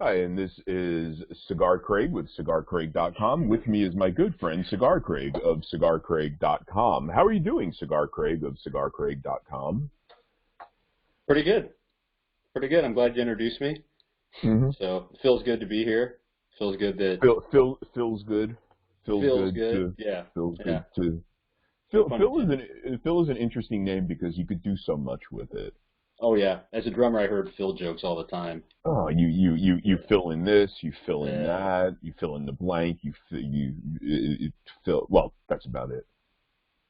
Hi, and this is Cigar Craig with CigarCraig.com. With me is my good friend Cigar Craig of CigarCraig.com. How are you doing, Cigar Craig of CigarCraig.com? Pretty good. Pretty good. I'm glad you introduced me. So it feels good to be here. Feels good that Feels good. feels good. Yeah. Feels Yeah. good to Phil is an interesting name because you could do so much with it. Oh yeah. As a drummer, I heard Phil jokes all the time. Oh, you fill in this, you fill in Yeah. that, you fill in the blank, you fill. Well, that's about it,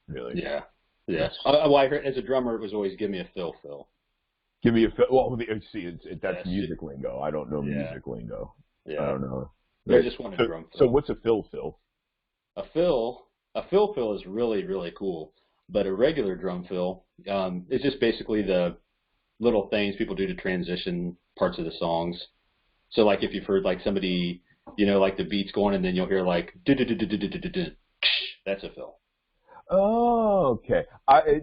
really. Yeah. Yeah. Well, I heard as a drummer, it was always give me a Phil. Give me a fill. Well, see, that's Yes. music lingo. I don't know music lingo. Yeah. I don't know. I just want a drum So fill. what's a fill? A fill is really, really cool. But a regular drum fill, is just basically the little things people do to transition parts of the songs. So like if you've heard like somebody, like the beat's going and then you'll hear like that's a fill. Oh, okay. Okay.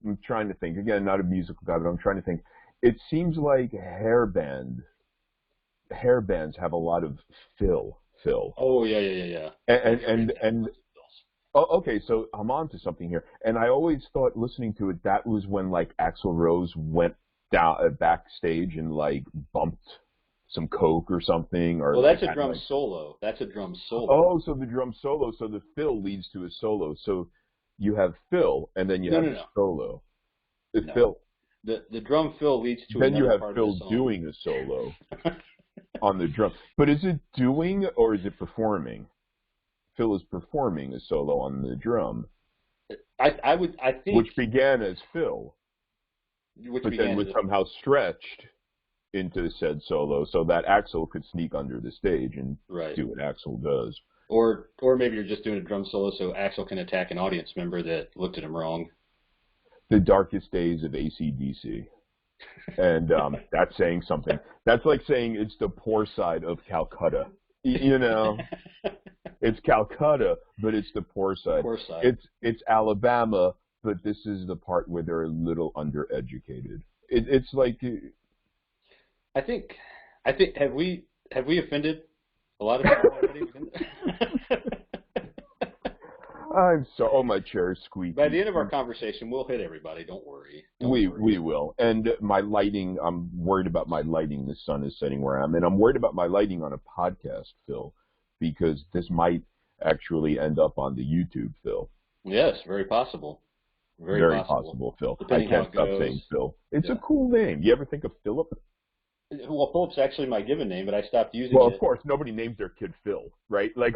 I'm trying to think. Again, not a musical guy, but I'm trying to think. It seems like hair bands have a lot of fill. Oh yeah. And oh, okay, so I'm on to something here. And I always thought listening to it, that was when like Axl Rose went down backstage and like bumped some coke or something. Or well, that's like, a drum solo. That's a drum solo. Oh, so the drum solo. So the fill leads to a solo. So you have fill and then you have a solo. The fill. The drum fill leads to then you another have part Phil of the song. doing a solo on the drum. But is it doing or is it performing? Phil is performing a solo on the drum. I think which began as Phil, but then was somehow stretched into said solo so that Axl could sneak under the stage and do what Axl does. Or maybe you're just doing a drum solo so Axl can attack an audience member that looked at him wrong. The darkest days of AC/DC. And that's saying something. That's like saying it's the poor side of Calcutta. It's Calcutta, but it's the poor side. It's Alabama, but this is the part where they're a little undereducated. It's like I think have we offended a lot of people already? I'm so. Oh, my chair's squeaky. By the end of our conversation, we'll hit everybody. Don't worry. We will. And my lighting, I'm worried about my lighting. The sun is setting where I am, and I'm worried about my lighting on a podcast, Phil, because this might actually end up on the YouTube, Phil. Yes, very possible. Very possible, Phil. Depending I can't stop goes. saying Phil. It's a cool name. You ever think of Philip? Well, Philip's actually my given name, but I stopped using it. Well, of course, nobody names their kid Phil, right? Like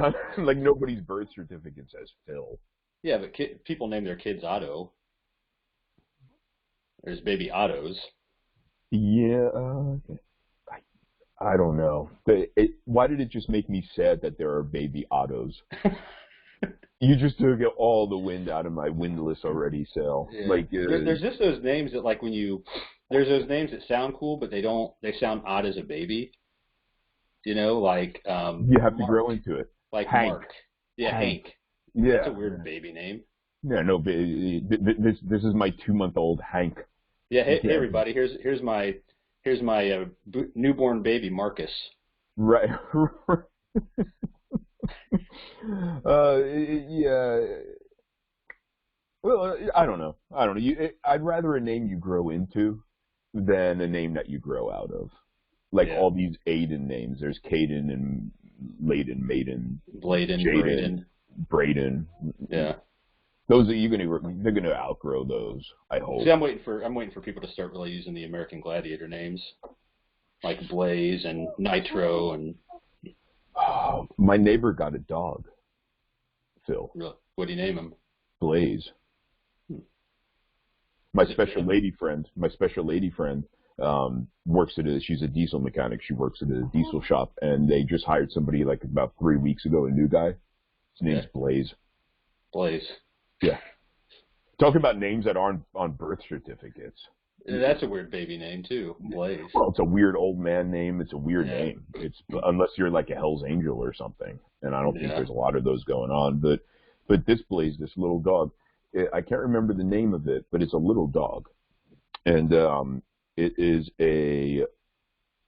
nobody's birth certificate says Phil. Yeah, but people name their kids Otto. There's baby Ottos. Yeah, I don't know. Why did it just make me sad that there are baby Ottos? You just took all the wind out of my windlass already, Sal. Yeah. Like there's just those names that like there's those names that sound cool, but they sound odd as a baby. Like you have to grow into it. Like Hank. Mark. Yeah, Hank. Yeah. That's a weird baby name. Yeah, no, this is my 2-month-old Hank. Yeah, hey everybody, here's my newborn baby Marcus. Right. Yeah. Well, I don't know. I'd rather a name you grow into than a name that you grow out of. Like all these Aiden names. There's Caden and Layden, Maiden, Bladen, Braden. Yeah. Those they're gonna outgrow those, I hope. See, I'm waiting for people to start really using the American Gladiator names, like Blaze and Nitro and. Oh, my neighbor got a dog, Phil. Really? What do you name him? Blaze. My special lady friend works she's a diesel mechanic. She works at a diesel shop, and they just hired somebody like about 3 weeks ago, a new guy. His name's Blaze. Blaze. Yeah. Talking about names that aren't on birth certificates. That's a weird baby name too, Blaze. Well, it's a weird old man name. It's a weird name. It's unless you're like a Hell's Angel or something, and I don't think there's a lot of those going on. But this Blaze, this little dog, I can't remember the name of it, but it's a little dog, and it is a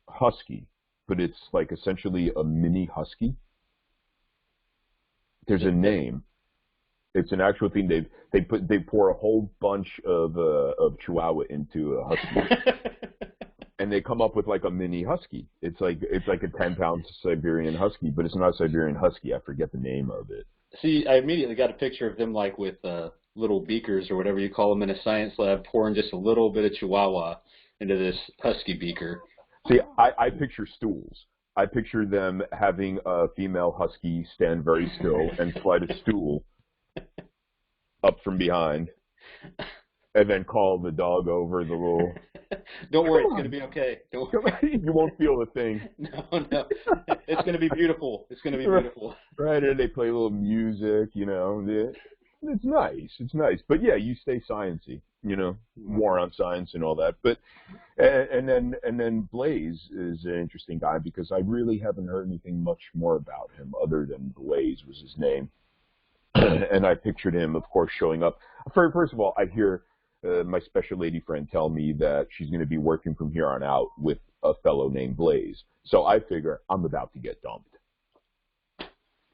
husky, but it's like essentially a mini husky. There's a name. It's an actual thing. They pour a whole bunch of Chihuahua into a husky, and they come up with like a mini husky. It's like a 10-pound Siberian husky, but it's not a Siberian husky. I forget the name of it. See, I immediately got a picture of them like with little beakers or whatever you call them in a science lab, pouring just a little bit of Chihuahua into this husky beaker. See, I picture stools. I picture them having a female husky stand very still and slide a stool up from behind, and then call the dog over the little. Don't worry, it's going to be okay. Don't worry. You won't feel a thing. No. It's going to be beautiful. It's going to be beautiful. Right, and they play a little music, you know. It's nice. It's nice. But yeah, you stay sciencey, you know, war on science and all that. But and then Blaze is an interesting guy because I really haven't heard anything much more about him other than Blaze was his name. And I pictured him, of course, showing up. First of all, I hear my special lady friend tell me that she's going to be working from here on out with a fellow named Blaze. So I figure I'm about to get dumped.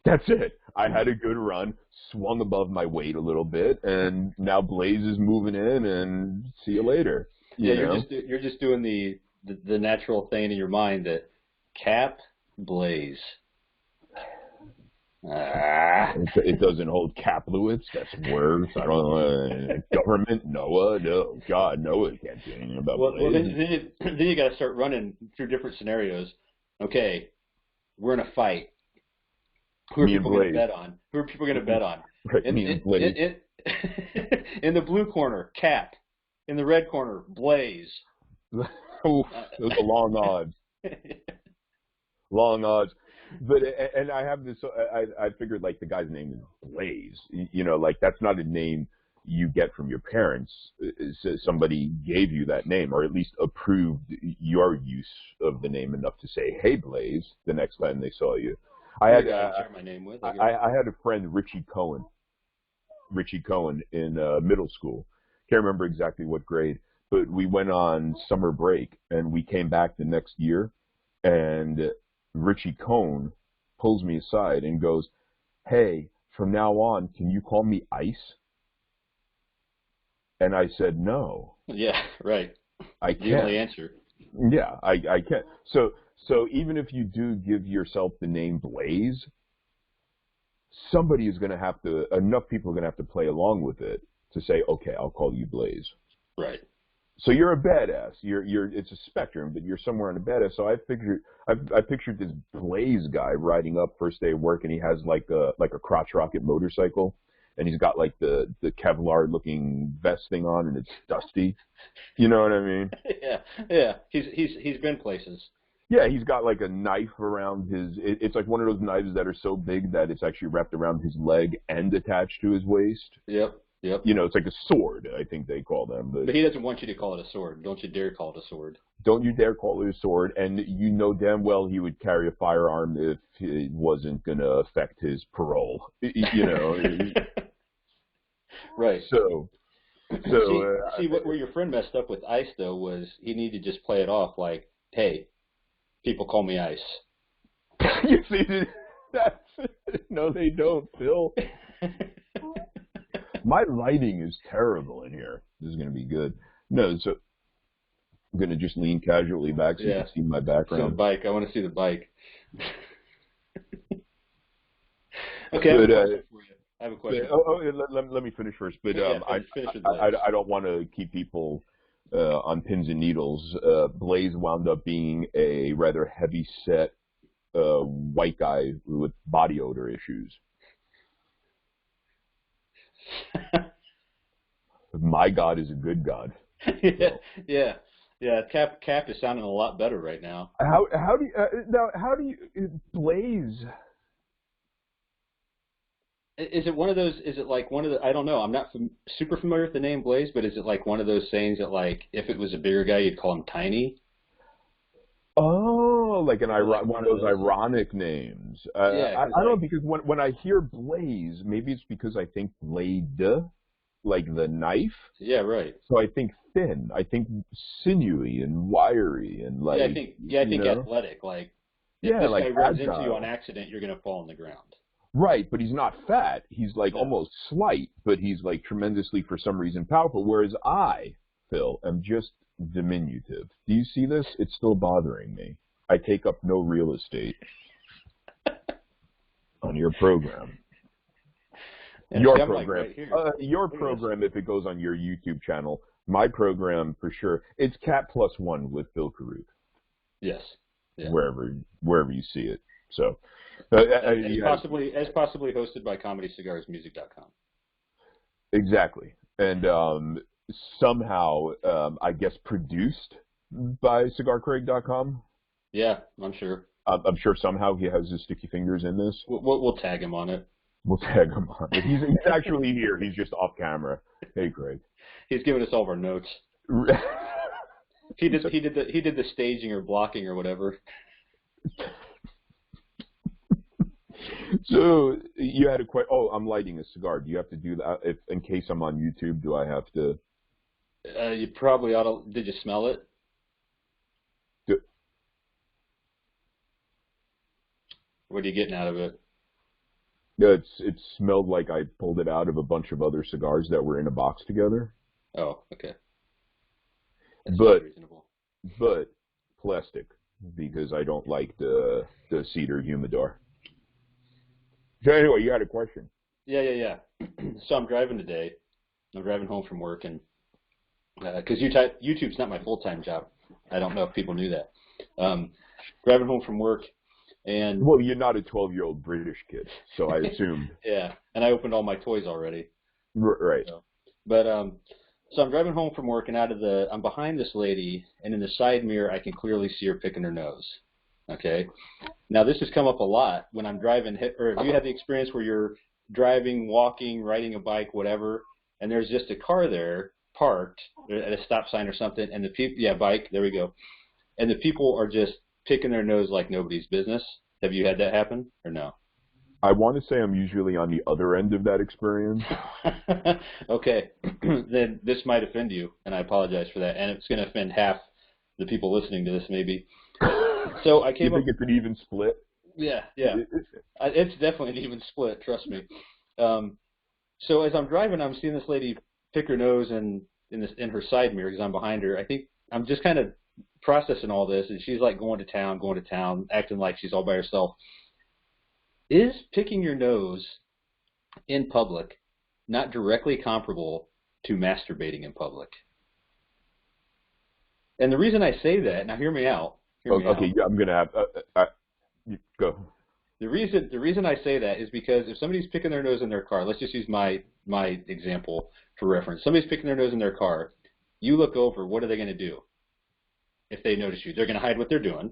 That's it. I had a good run, swung above my weight a little bit, and now Blaze is moving in, and see you later. You're just doing the natural thing in your mind that Kap Blaze. It doesn't hold Kaplowitz. That's worse. I don't know. Government, Noah, no. God, Noah can't do anything about Blaze. Well, then you got to start running through different scenarios. Okay, we're in a fight. Who are people going to bet on? Right, and Blaze. In the blue corner, Kap. In the red corner, Blaze. Oof, those are long odds. Long odds. But and I have this. I figured like the guy's name is Blaze. You know, like that's not a name you get from your parents. Somebody gave you that name, or at least approved your use of the name enough to say, "Hey, Blaze," the next time they saw you. I had my name with. I had a friend, Richie Cohen in middle school. Can't remember exactly what grade, but we went on summer break and we came back the next year, and Richie Cohen pulls me aside and goes, "Hey, from now on, can you call me Ice?" And I said, "No." Yeah, right. I can't. You only answer. Yeah, I can't. So even if you do give yourself the name Blaze, somebody is going to have to, enough people are going to have to play along with it to say, okay, I'll call you Blaze. Right. So you're a badass. It's a spectrum, but you're somewhere in a badass. So I pictured this Blaze guy riding up first day of work, and he has like a crotch rocket motorcycle, and he's got like the Kevlar looking vest thing on, and it's dusty. You know what I mean? Yeah. He's been places. Yeah, he's got like a knife around his. It's like one of those knives that are so big that it's actually wrapped around his leg and attached to his waist. Yep. You know, it's like a sword, I think they call them. But he doesn't want you to call it a sword. Don't you dare call it a sword. Don't you dare call it a sword. And you know damn well he would carry a firearm if it wasn't going to affect his parole. You know. Right. So where your friend messed up with Ice, though, was he needed to just play it off like, hey, people call me Ice. You see, no, they don't, Phil. My lighting is terrible in here. This is going to be good. No, so I'm going to just lean casually back so you can see my background. So the bike. I want to see the bike. Okay, I have a question for you. Let me finish first. But I don't want to keep people on pins and needles. Blaze wound up being a rather heavy-set white guy with body odor issues. My God is a good God. Yeah. Kap is sounding a lot better right now. How do you Blaze? Is it one of those? Is it like one of the? I don't know. I'm not super familiar with the name Blaze, but is it like one of those sayings that like if it was a bigger guy, you'd call him Tiny? Oh, like one of those ironic names. I don't know, because when I hear Blaze, maybe it's because I think Blade. like the knife. Yeah, right. So I think thin. I think sinewy and wiry and like, I think athletic. Like, if yeah, this like guy runs into you on agile. accident, you're going to fall on the ground. Right, but he's not fat. He's like No. almost slight, but he's like tremendously, for some reason, powerful. Whereas I, Phil, am just diminutive. Do you see this? It's still bothering me. I take up no real estate on your program. And Your see, I'm program, like right here. your program, if it goes on your YouTube channel. My program, for sure. It's Kap Plus One with Bill Kurut. Yes. Yeah. Wherever you see it. So, as possibly hosted by ComedyCigarsMusic.com. Exactly, and somehow, I guess, produced by CigarCraig.com. Yeah, I'm sure. I'm sure somehow he has his sticky fingers in this. We'll tag him on it. We'll tag him on it. He's actually here. He's just off camera. Hey, Craig. He's giving us all of our notes. He did the staging or blocking or whatever. So you had a question. Oh, I'm lighting a cigar. Do you have to do that in case I'm on YouTube? Do I have to? You probably ought to. Did you smell it? What are you getting out of it? It smelled like I pulled it out of a bunch of other cigars that were in a box together. Oh, okay. That's reasonable. But plastic, because I don't like the cedar humidor. So anyway, you had a question. Yeah. So I'm driving today. I'm driving home from work, and because YouTube's not my full-time job. I don't know if people knew that. Driving home from work, and well, you're not a 12-year-old British kid, so I assumed. Yeah, and I opened all my toys already. Right. So I'm driving home from work, and I'm behind this lady, and in the side mirror I can clearly see her picking her nose. Okay. Now this has come up a lot when I'm driving, or if you had the experience where you're driving, walking, riding a bike, whatever, and there's just a car there parked at a stop sign or something, and the people, bike, there we go, and the people are just picking their nose like nobody's business. Have you had that happen or no? I want to say I'm usually on the other end of that experience. Okay, then this might offend you, and I apologize for that, and it's going to offend half the people listening to this maybe. So I came You think it's an even split? Yeah. It's definitely an even split, trust me. So as I'm driving, I'm seeing this lady pick her nose in her side mirror because I'm behind her. I think I'm just kind of processing all this, and she's like going to town, acting like she's all by herself. Is picking your nose in public not directly comparable to masturbating in public? And the reason I say that, now hear me out. Okay, yeah, I'm gonna have you go. The reason I say that is because if somebody's picking their nose in their car, let's just use my example for reference. Somebody's picking their nose in their car. You look over. What are they going to do? If they notice you, they're going to hide what they're doing.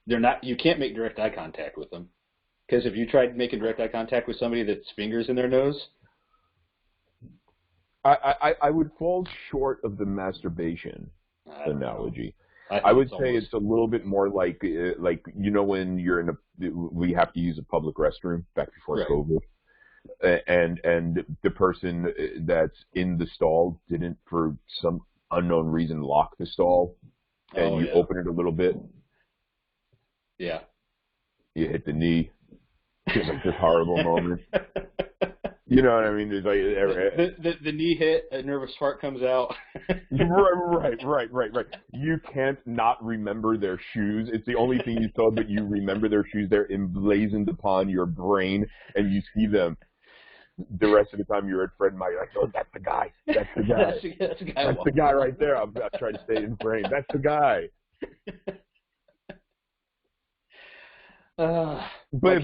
You can't make direct eye contact with them, because if you tried making direct eye contact with somebody that's fingers in their nose, I would fall short of the masturbation analogy. I would say it's a little bit more like when you're we have to use a public restroom back before COVID, and the person that's in the stall didn't, for some unknown reason, lock the stall, and you open it a little bit. Yeah. You hit the knee. It's like this horrible moment. You know what I mean? There's like the knee hit, a nervous fart comes out. Right. You can't not remember their shoes. It's the only thing you saw, but you remember their shoes. They're emblazoned upon your brain, and you see them. The rest of the time you're at Fred and Mike, you're like, oh, that's the guy. That's the guy. That's the guy right there. I'm trying to stay in frame. That's the guy. But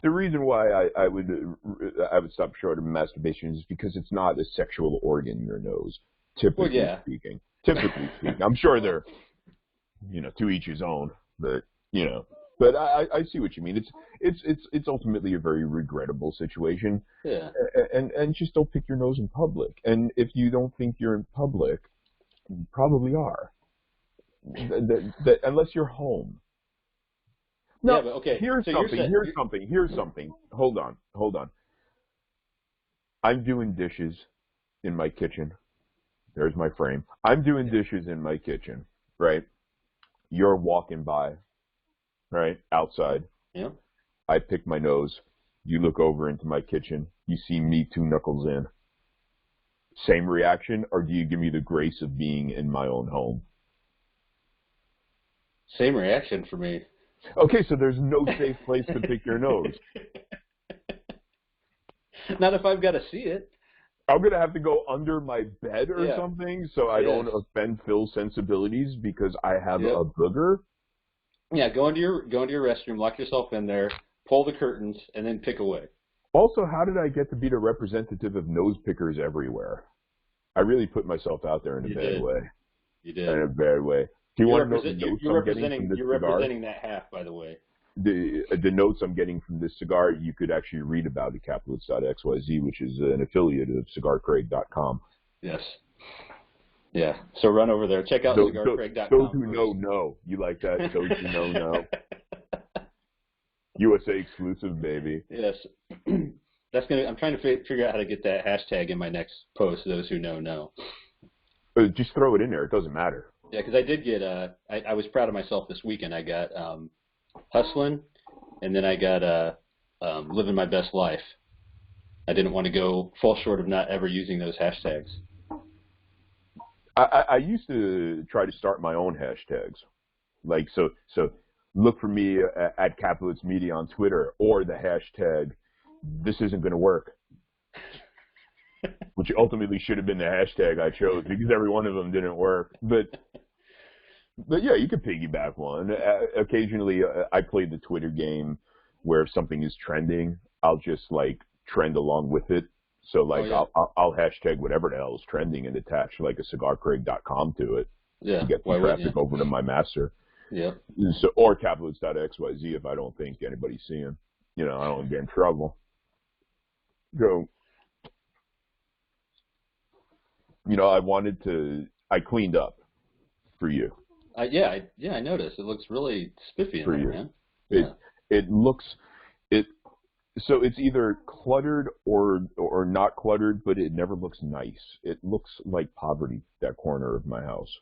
the reason why I would stop short of masturbation is because it's not a sexual organ, your nose, typically speaking. I'm sure they're, to each his own, but but I see what you mean. It's ultimately a very regrettable situation. Yeah. And just don't pick your nose in public. And if you don't think you're in public, you probably are. Unless you're home. No, yeah, but okay. Here's something. Hold on. I'm doing dishes in my kitchen. There's my frame. I'm doing dishes in my kitchen, right? You're walking by, right? Outside. Yeah. I pick my nose. You look over into my kitchen. You see me 2 knuckles in. Same reaction, or do you give me the grace of being in my own home? Same reaction for me. Okay, so there's no safe place to pick your nose. Not if I've got to see it. I'm going to have to go under my bed or something so I don't offend Phil's sensibilities because I have a booger. Yeah, go into your restroom, lock yourself in there, pull the curtains, and then pick away. Also, how did I get to be the representative of nose pickers everywhere? I really put myself out there in a bad way. You did. In a bad way. Do you want to know the notes I'm getting from this cigar? You're representing that half, by the way. The notes I'm getting from this cigar, you could actually read about at Kaplowitz.xyz, which is an affiliate of CigarCraig.com. Yes. Yeah. So run over there. Check out CigarCraig.com. Those who know. You like that? Those who know. USA exclusive, baby. Yes. I'm trying to figure out how to get that hashtag in my next post. Those who know. Just throw it in there. It doesn't matter. Yeah, because I did get. I was proud of myself this weekend. I got hustling, and then I got living my best life. I didn't want to fall short of not ever using those hashtags. I used to try to start my own hashtags, like so. Look for me at Kaplowitz Media on Twitter or the hashtag "This isn't going to work," which ultimately should have been the hashtag I chose because every one of them didn't work. But yeah, you could piggyback one. Occasionally, I play the Twitter game where if something is trending, I'll just like trend along with it. So like I'll hashtag whatever the hell is trending and attach like a CigarCraig.com to it to get the traffic over to my master. Yeah. So, or Kaplowitz.xyz if I don't think anybody's seeing. I don't get in trouble. So, I cleaned up for you. I noticed. It looks really spiffy in there, man. It looks so it's either cluttered or not cluttered, but it never looks nice. It looks like poverty, that corner of my house.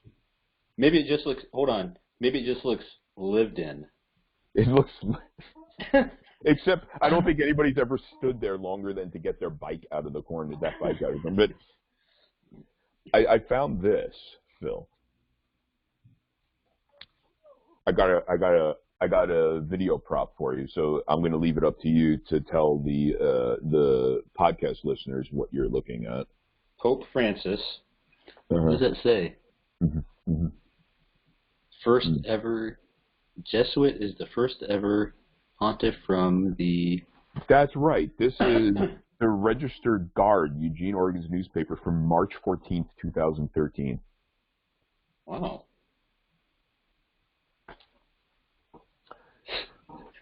Maybe it just looks. Hold on. Maybe it just looks lived in. It looks. Except I don't think anybody's ever stood there longer than to get their bike out of the corner. That bike out of them. But I found this, Phil. I got a video prop for you, so I'm going to leave it up to you to tell the podcast listeners what you're looking at. Pope Francis. What does that say? First ever Jesuit is the first ever pontiff from the. That's right. This is the Registered Guard, Eugene, Oregon's newspaper from March 14th, 2013. Wow.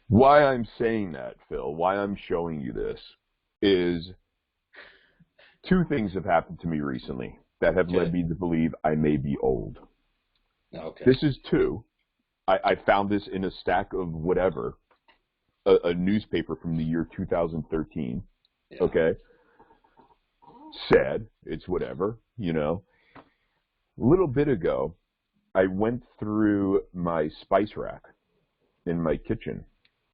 Why I'm saying that, Phil, why I'm showing you this, is 2 things have happened to me recently that have led me to believe I may be old. Okay. This is 2. I found this in a stack of whatever, a newspaper from the year 2013. Yeah. Okay? Sad. It's whatever, A little bit ago, I went through my spice rack in my kitchen.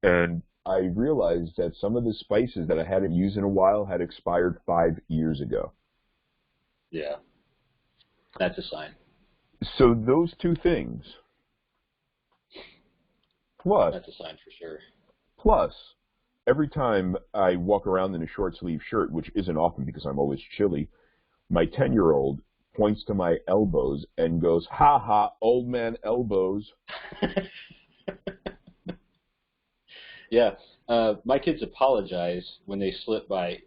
And I realized that some of the spices that I hadn't used in a while had expired 5 years ago. Yeah. That's a sign. So those 2 things, plus... That's a sign for sure. Plus, every time I walk around in a short-sleeve shirt, which isn't often because I'm always chilly, my 10-year-old points to my elbows and goes, "Ha ha, old man elbows." Yeah, my kids apologize when they slip by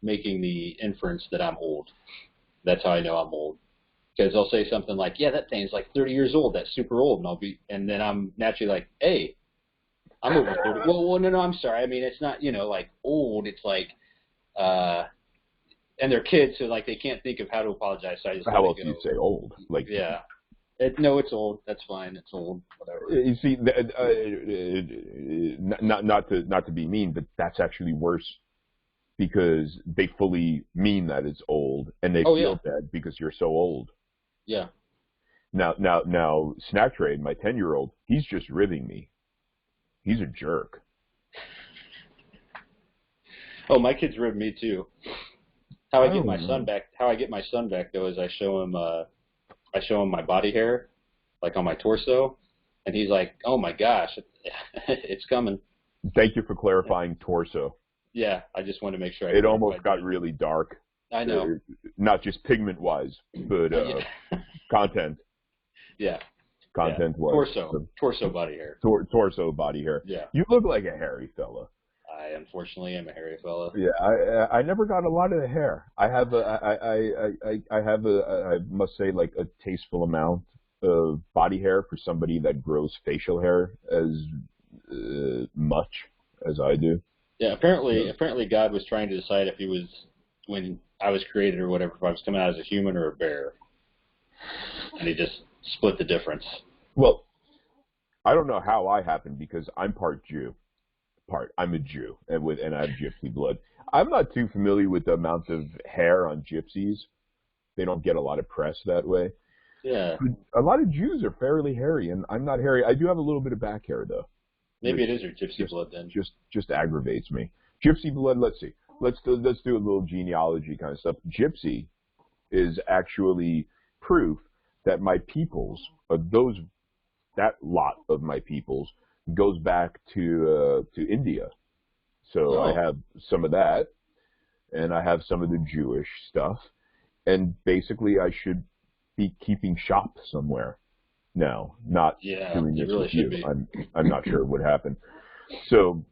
making the inference that I'm old. That's how I know I'm old. Because they'll say something like, "Yeah, that thing's like 30 years old. That's super old," and then I'm naturally like, "Hey, I'm over 30." Well, no, I'm sorry. I mean, it's not like old. It's like, and they're kids, so like they can't think of how to apologize. So I just how else do you say old? Like yeah. No, it's old. That's fine. It's old. Whatever. You see, not to be mean, but that's actually worse because they fully mean that it's old, and they feel bad because you're so old. Yeah. Now, Snack Trade, my 10-year-old, he's just ribbing me. He's a jerk. Oh, my kids rib me too. How I get my son back though is I show him my body hair, like on my torso, and he's like, "Oh my gosh, it's coming." Thank you for clarifying torso. Yeah, I just wanted to make sure. It almost got really dark. I know. Not just pigment-wise, but content. Yeah. Content-wise. Torso body hair. Torso body hair. Yeah. You look like a hairy fella. I unfortunately am a hairy fella. Yeah, I never got a lot of the hair. I have I must say, like, a tasteful amount of body hair for somebody that grows facial hair as much as I do. Yeah, apparently God was trying to decide if he was, when I was created or whatever, if I was coming out as a human or a bear. And he just split the difference. Well, I don't know how I happened because I'm part Jew. I'm a Jew, and I have gypsy blood. I'm not too familiar with the amount of hair on gypsies. They don't get a lot of press that way. Yeah. A lot of Jews are fairly hairy, and I'm not hairy. I do have a little bit of back hair, though. Maybe it is your gypsy blood then. Just aggravates me. Gypsy blood. Let's see. Let's do a little genealogy kind of stuff. Gypsy is actually proof that my peoples, that lot of my peoples, goes back to India. So I have some of that, and I have some of the Jewish stuff, and basically I should be keeping shop somewhere now, not doing this with you. I'm not sure what happened. So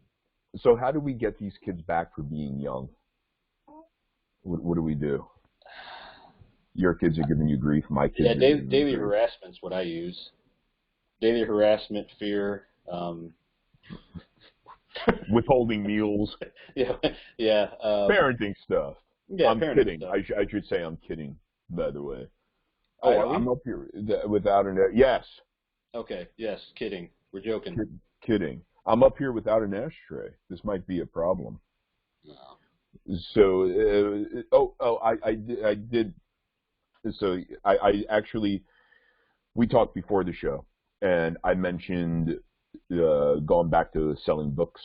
how do we get these kids back for being young? What do we do? Your kids are giving you grief. My kids. Yeah, daily harassment's what I use. Daily harassment, fear. Withholding meals. Yeah. Parenting stuff. Yeah, I'm kidding. Stuff. I should say I'm kidding, by the way. Oh, I'm up here without an... Yes. Okay, yes, kidding. We're joking. Kidding. I'm up here without an ashtray. This might be a problem. No. So, I did... So, I actually... We talked before the show, and I mentioned... going back to selling books,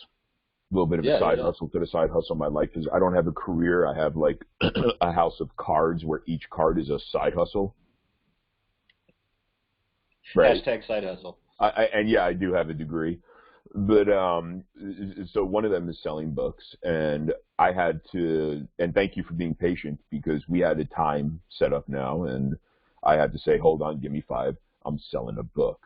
a little bit of a side hustle to the side hustle. My life is, I don't have a career. I have like a house of cards where each card is a side hustle. Right. Hashtag side hustle. I do have a degree, but so one of them is selling books, and I had to, and thank you for being patient because we had a time set up now, and I had to say, hold on, give me 5. I'm selling a book,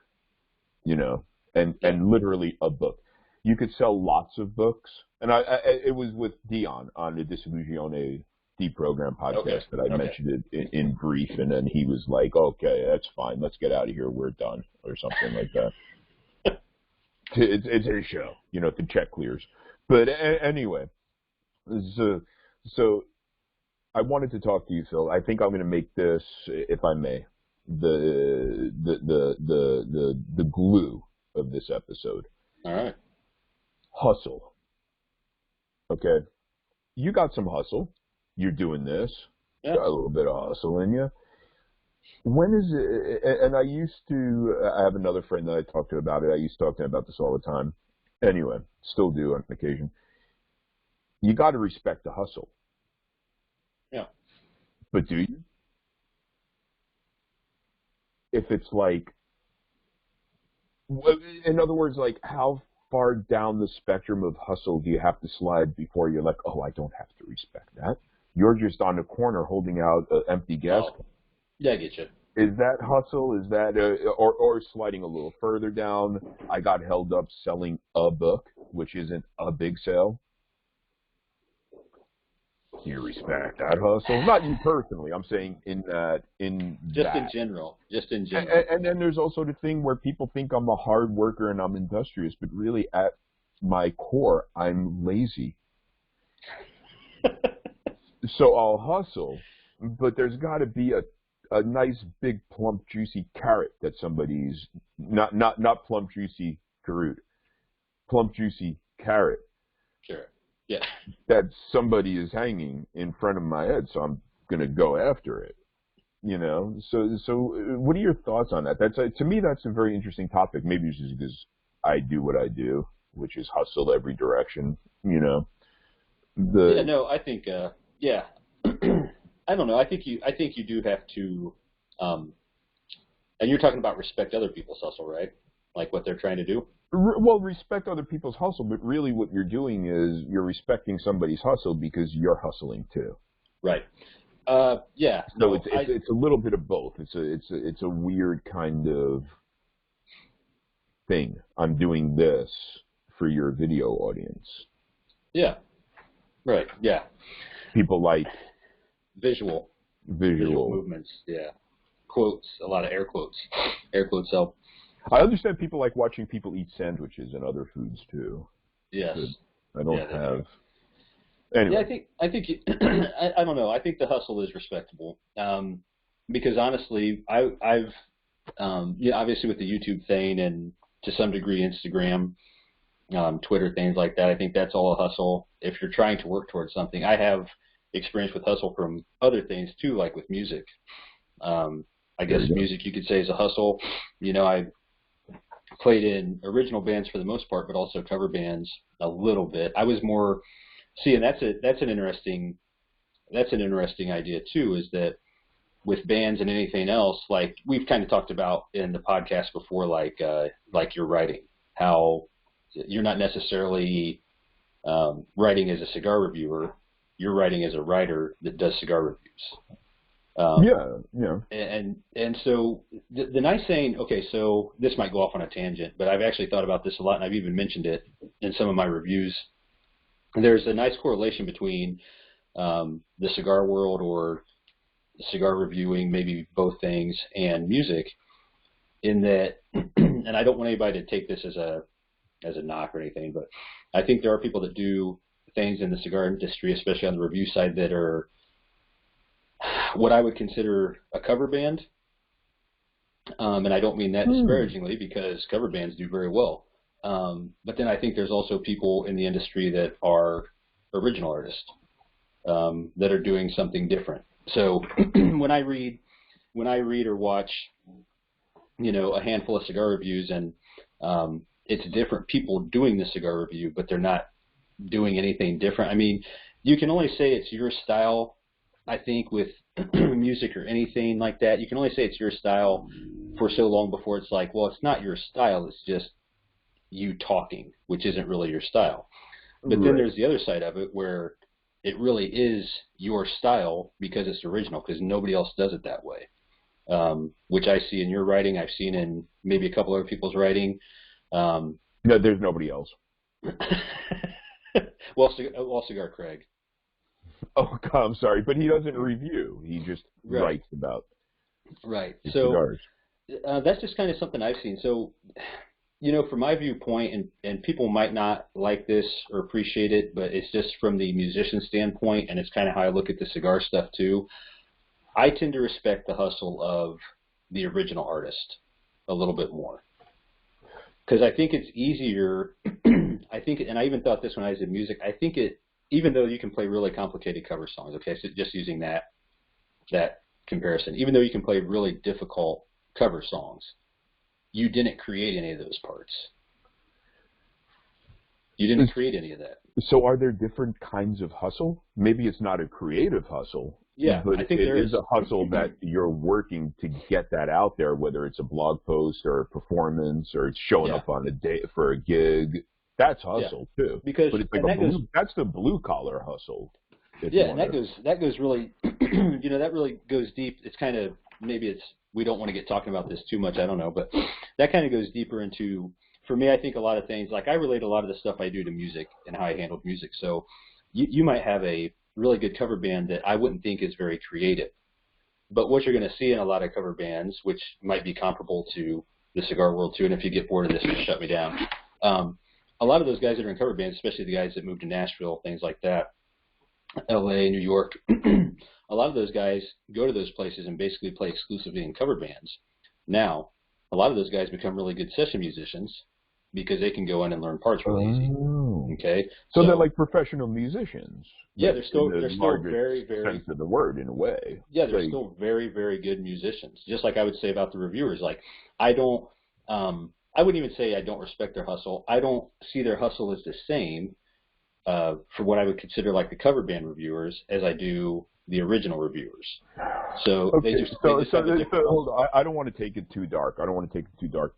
And literally a book. You could sell lots of books. And it was with Dion on the Disillusione Deprogram podcast that I mentioned it in brief. And then he was like, okay, that's fine. Let's get out of here. We're done. Or something like that. It's his show, the check clears. But anyway, so I wanted to talk to you, Phil. I think I'm going to make this, if I may, the glue of this episode. All right. Hustle. Okay. You got some hustle. You're doing this. Yeah. Got a little bit of hustle in you. When is it? And I have another friend that I talk to about it. I used to talk to him about this all the time. Anyway, still do on occasion. You got to respect the hustle. Yeah. But do you? If it's like, in other words, like how far down the spectrum of hustle do you have to slide before you're like, oh, I don't have to respect that. You're just on the corner holding out an empty gas. Oh. Yeah, I get you. Is that hustle? Is that, or sliding a little further down, I got held up selling a book, which isn't a big sale. Do you respect that hustle? Not you personally. I'm saying in general. Just in general. And then there's also the thing where people think I'm a hard worker and I'm industrious, but really at my core, I'm lazy. So I'll hustle, but there's got to be a nice big plump juicy carrot that somebody's not plump juicy Kurut, plump juicy carrot. Sure. Yeah. that somebody is hanging in front of my head, so I'm going to go after it. You know, so what are your thoughts on that? To me, that's a very interesting topic. Maybe it's just because I do what I do, which is hustle every direction. You know, Yeah, no, I think, yeah, I don't know. I think you do have to, and you're talking about respect other people's hustle, right? Like what they're trying to do. well, respect other people's hustle, but really what you're doing is you're respecting somebody's hustle because you're hustling too. Right. Yeah. So No, it's a little bit of both. It's a weird kind of thing. I'm doing this for your video audience. yeah. Right. Yeah. People like Visual movements. Yeah. Quotes. A lot of air quotes. Air quotes help. I understand people like watching people eat sandwiches and other foods too. Yes. I don't have. Anyway. Yeah, I think I don't know. I think the hustle is respectable because honestly, I've obviously with the YouTube thing and to some degree Instagram, Twitter, things like that. I think that's all a hustle. If you're trying to work towards something, I have experience with hustle from other things too, like with music. I guess music you could say is a hustle. You know, I played in original bands for the most part, but also cover bands a little bit. I was more. See, and that's an interesting idea too. Is that with bands and anything else, like we've kind of talked about in the podcast before, like your writing, how you're not necessarily writing as a cigar reviewer, you're writing as a writer that does cigar reviews. Yeah. And so the nice thing, okay, so this might go off on a tangent, but I've actually thought about this a lot, and I've even mentioned it in some of my reviews. There's a nice correlation between the cigar world or cigar reviewing, maybe both things, and music, in that, and I don't want anybody to take this as a knock or anything, but I think there are people that do things in the cigar industry, especially on the review side, that are what I would consider a cover band. And I don't mean that disparagingly because cover bands do very well. But then I think there's also people in the industry that are original artists that are doing something different. So when I read or watch, you know, a handful of cigar reviews, and it's different people doing the cigar review, but they're not doing anything different. I mean, you can only say it's your style. I think with music or anything like that, you can only say it's your style for so long before it's like, well, it's not your style. It's just you talking, which isn't really your style. But then there's the other side of it where it really is your style because it's original, because nobody else does it that way, which I see in your writing. I've seen in maybe a couple other people's writing. No, there's nobody else. well, Cigar Craig. Oh, I'm sorry, but he doesn't review. He just writes about cigars. That's just kind of something I've seen. So, you know, from my viewpoint, and people might not like this or appreciate it, but it's just from the musician standpoint, and it's kind of how I look at the cigar stuff too. I tend to respect the hustle of the original artist a little bit more, because I think it's easier. I think, and I even thought this when I was in music, I think even though you can play really complicated cover songs, okay, so just using that comparison, even though you can play really difficult cover songs, you didn't create any of those parts. You didn't create any of that. So are there different kinds of hustle? Maybe it's not a creative hustle. Yeah, but I think it is a hustle that you're working to get that out there, whether it's a blog post or a performance or it's showing up on a day for a gig. That's hustle too. Because but it's like that's the blue collar hustle. Yeah, and that goes really, you know, that really goes deep. It's kind of, we don't want to get talking about this too much, I don't know, but that kind of goes deeper into, for me, I think a lot of things, like I relate a lot of the stuff I do to music and how I handle music. So you might have a really good cover band that I wouldn't think is very creative, but what you're going to see in a lot of cover bands, which might be comparable to the cigar world too, and if you get bored of this, just shut me down. A lot of those guys that are in cover bands, especially the guys that moved to Nashville, things like that, LA, New York, a lot of those guys go to those places and basically play exclusively in cover bands. Now, a lot of those guys become really good session musicians, because they can go in and learn parts really easy. Okay, so they're like professional musicians. Yeah, they're still very sense of the word in a way. Yeah, they're still very, very good musicians. Just like I would say about the reviewers, like I wouldn't even say I don't respect their hustle. I don't see their hustle as the same for what I would consider like the cover band reviewers as I do the original reviewers. So okay. Hold on. I don't want to take it too dark.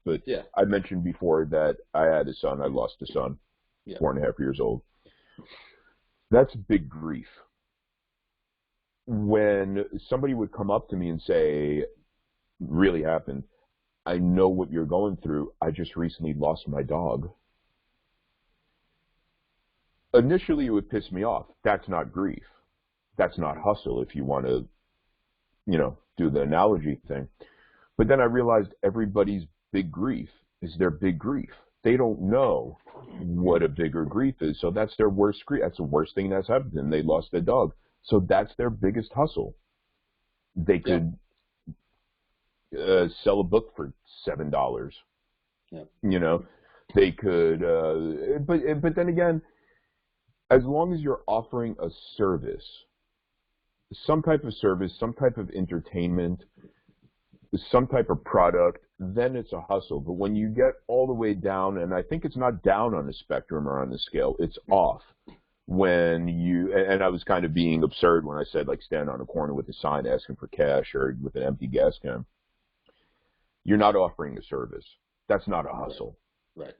But yeah. I mentioned before that I had a son. I lost a son, 4.5 years old. That's big grief. When somebody would come up to me and say, really happened, I know what you're going through. I just recently lost my dog. Initially, it would piss me off. That's not grief. That's not hustle, if you want to, do the analogy thing. But then I realized everybody's big grief is their big grief. They don't know what a bigger grief is, so that's their worst grief. That's the worst thing that's happened to them. They lost their dog. So that's their biggest hustle. They could sell a book for $7. Yeah. They could, but then again, as long as you're offering a service, some type of service, some type of entertainment, some type of product, then it's a hustle. But when you get all the way down, and I think it's not down on the spectrum or on the scale, it's off. When and I was kind of being absurd when I said like stand on a corner with a sign asking for cash or with an empty gas can. You're not offering a service. That's not a hustle. Right.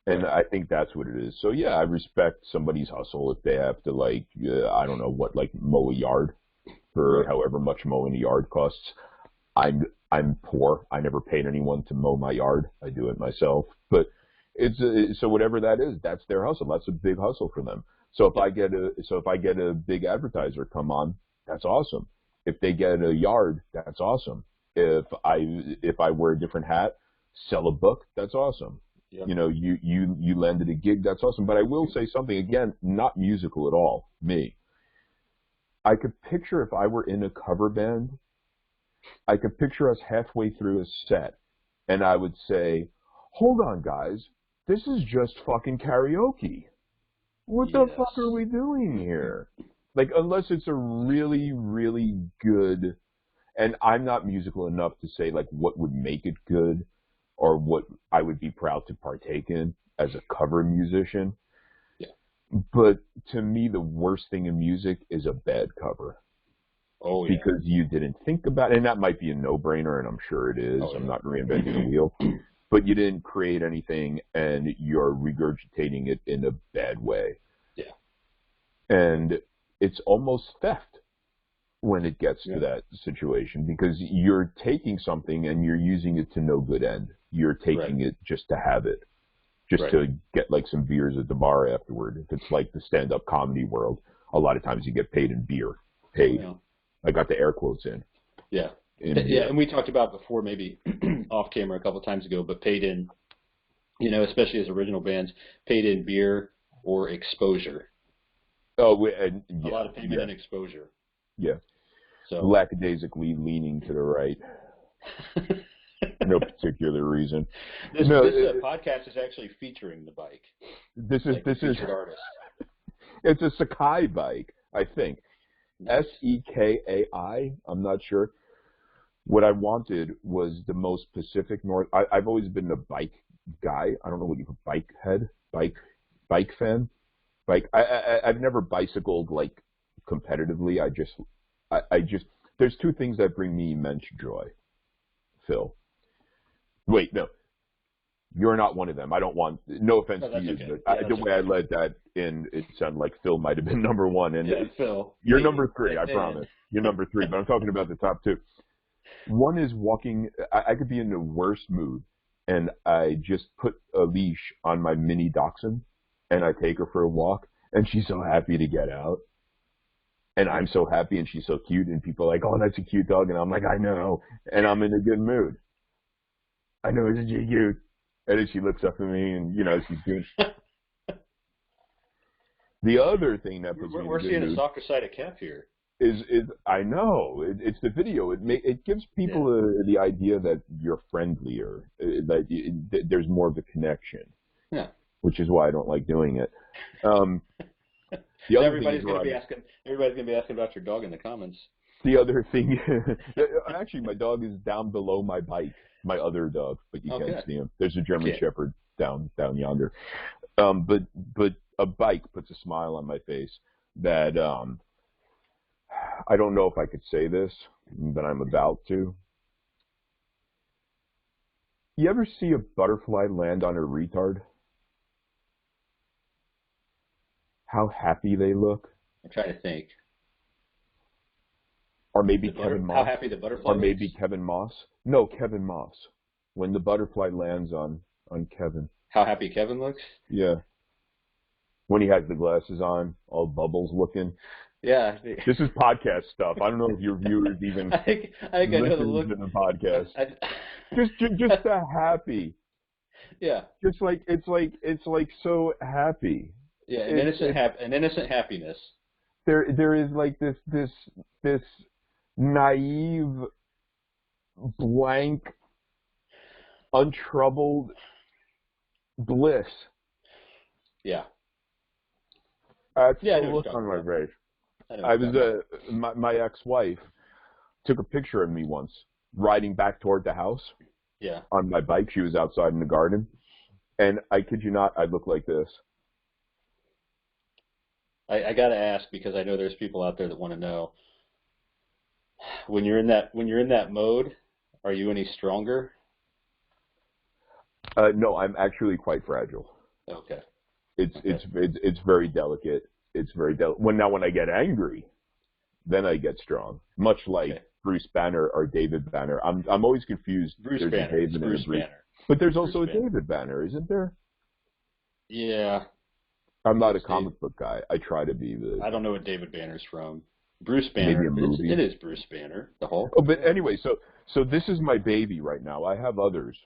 And I think that's what it is. So yeah, I respect somebody's hustle if they have to I don't know what, mow a yard for however much mowing a yard costs. I'm poor. I never paid anyone to mow my yard. I do it myself. But so whatever that is, that's their hustle. That's a big hustle for them. So if I get a big advertiser come on, that's awesome. If they get a yard, that's awesome. If I wear a different hat, sell a book, that's awesome. Yep. You landed a gig, that's awesome. But I will say something, again, not musical at all, me. I could picture if I were in a cover band, I could picture us halfway through a set, and I would say, hold on, guys, this is just fucking karaoke. What the fuck are we doing here? Unless it's a really, really good, and I'm not musical enough to say, what would make it good or what I would be proud to partake in as a cover musician. Yeah. But to me, the worst thing in music is a bad cover. Oh, yeah. Because you didn't think about it, and that might be a no-brainer, and I'm sure it is. I'm not reinventing the wheel. But you didn't create anything, and you're regurgitating it in a bad way. Yeah. And it's almost theft when it gets to that situation, because you're taking something and you're using it to no good end. You're taking it just to have it, just to get some beers at the bar afterward. If it's like the stand-up comedy world, a lot of times you get paid in beer. Paid. Yeah. I got the air quotes in. Yeah. And we talked about before, maybe off camera a couple of times ago, but paid in, especially as original bands, paid in beer or exposure. Oh, a lot of payment and exposure. Yeah. So lackadaisically leaning to the right. No particular reason. This podcast is actually featuring the bike. This is featured artist. It's a Sakai bike, I think. Nice. Sekai. I'm not sure. What I wanted was the most Pacific North. I've always been a bike guy. I don't know what you call bike head, bike fan. I've never bicycled competitively. I just there's two things that bring me immense joy, Phil. Wait, no. You're not one of them. I don't want, no offense to you, okay. but the way I led that in, it sounded like Phil might have been number one. And Phil. You're number three, I promise. You're number three, but I'm talking about the top two. One is walking, I could be in the worst mood, and I just put a leash on my mini dachshund, and I take her for a walk, and she's so happy to get out. And I'm so happy, and she's so cute, and people are like, oh, that's a cute dog, and I'm like, I know, and I'm in a good mood. I know, isn't she cute? And then she looks up at me, and, she's doing... The other thing that puts me in a good mood... We're seeing a soccer side of Kap here. is I know it's the video. It gives people the idea that you're friendlier, that there's more of a connection. Yeah. Which is why I don't like doing it. The other everybody's going to be asking about your dog in the comments. The other thing, actually, my dog is down below my bike. My other dog, but you can't see him. There's a German Shepherd down yonder. But a bike puts a smile on my face that I don't know if I could say this, but I'm about to. You ever see a butterfly land on a retard? How happy they look. I'm trying to think. Or maybe Kevin Moss. How happy the butterfly Or maybe looks? Kevin Moss. No, Kevin Moss. When the butterfly lands on Kevin. How happy Kevin looks? Yeah. When he has the glasses on, all bubbles looking. Yeah. This is podcast stuff. I don't know if your viewers even I think I know the look. To the podcast. Just a happy. Yeah. Just like it's like so happy. Yeah, an innocent happiness. There is like this naive, blank, untroubled bliss. Yeah. That's the look on my face. I was my ex-wife took a picture of me once riding back toward the house. Yeah. On my bike. She was outside in the garden, and I kid you not, I look like this. I got to ask because I know there's people out there that want to know. When you're in that mode, are you any stronger? No, I'm actually quite fragile. Okay. It's very delicate. It's very delicate. When I get angry, then I get strong. Much like Bruce Banner or David Banner. I'm always confused. There's Bruce Banner. But there's also a David Banner, isn't there? Yeah. I'm not a comic book guy. I try to be I don't know what David Banner's from. Bruce Banner. Maybe a movie. It is Bruce Banner. The Hulk. Oh, but anyway, so this is my baby right now. I have others,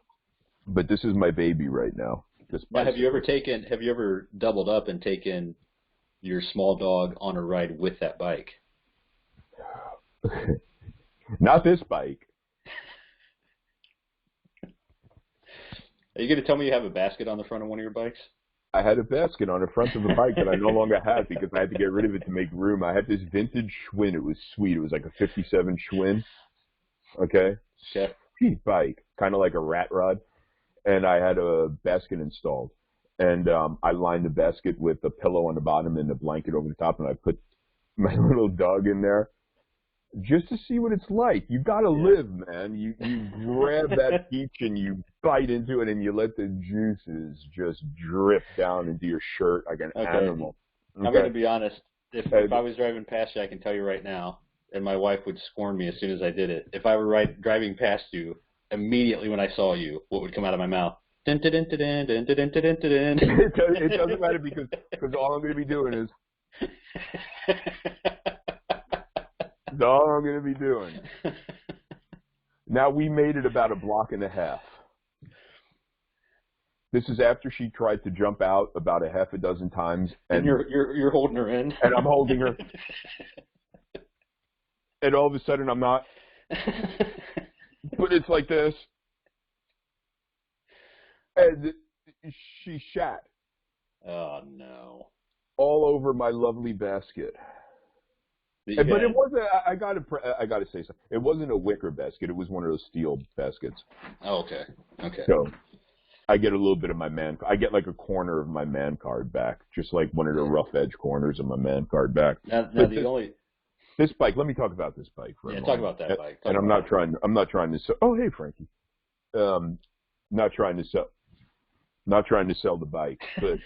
but this is my baby right now. Now, have you ever doubled up and taken your small dog on a ride with that bike? Not this bike. Are you going to tell me you have a basket on the front of one of your bikes? I had a basket on the front of the bike that I no longer have because I had to get rid of it to make room. I had this vintage Schwinn. It was sweet. It was like a 57 Schwinn. Okay? Sweet bike. Kind of like a rat rod. And I had a basket installed. And I lined the basket with a pillow on the bottom and a blanket over the top, and I put my little dog in there just to see what it's like. You got to live, man. You grab that peach and you bite into it and you let the juices just drip down into your shirt like an animal. Okay? I'm going to be honest. If I was driving past you, I can tell you right now, and my wife would scorn me as soon as I did it. If I were driving past you, immediately when I saw you, what would come out of my mouth? It doesn't matter because all I'm going to be doing is that's all I'm going to be doing. Now, we made it about a block and a half. This is after she tried to jump out about a half a dozen times. And you're holding her in. And I'm holding her. And all of a sudden, I'm not. But it's like this. And she shat. Oh, no. All over my lovely basket. But it wasn't. I gotta say something. It wasn't a wicker basket. It was one of those steel baskets. Oh, okay. Okay. So I get a little bit of my I get like a corner of my man card back, just like one of the rough edge corners of my man card back. Now this bike. Let me talk about this bike for a moment. Talk about that bike. I'm not trying to sell. Oh, hey, Frankie. Not trying to sell the bike, but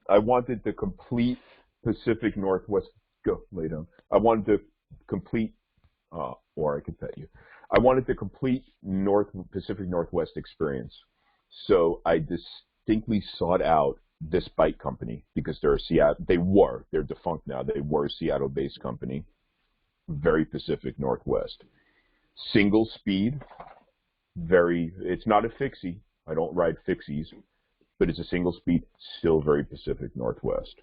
I wanted the complete Pacific Northwest. Go lay down. I wanted to complete, or I could pet you. I wanted the complete Pacific Northwest experience. So I distinctly sought out this bike company because they're defunct now. They were a Seattle-based company, very Pacific Northwest. Single speed, it's not a fixie. I don't ride fixies, but it's a single speed, still very Pacific Northwest.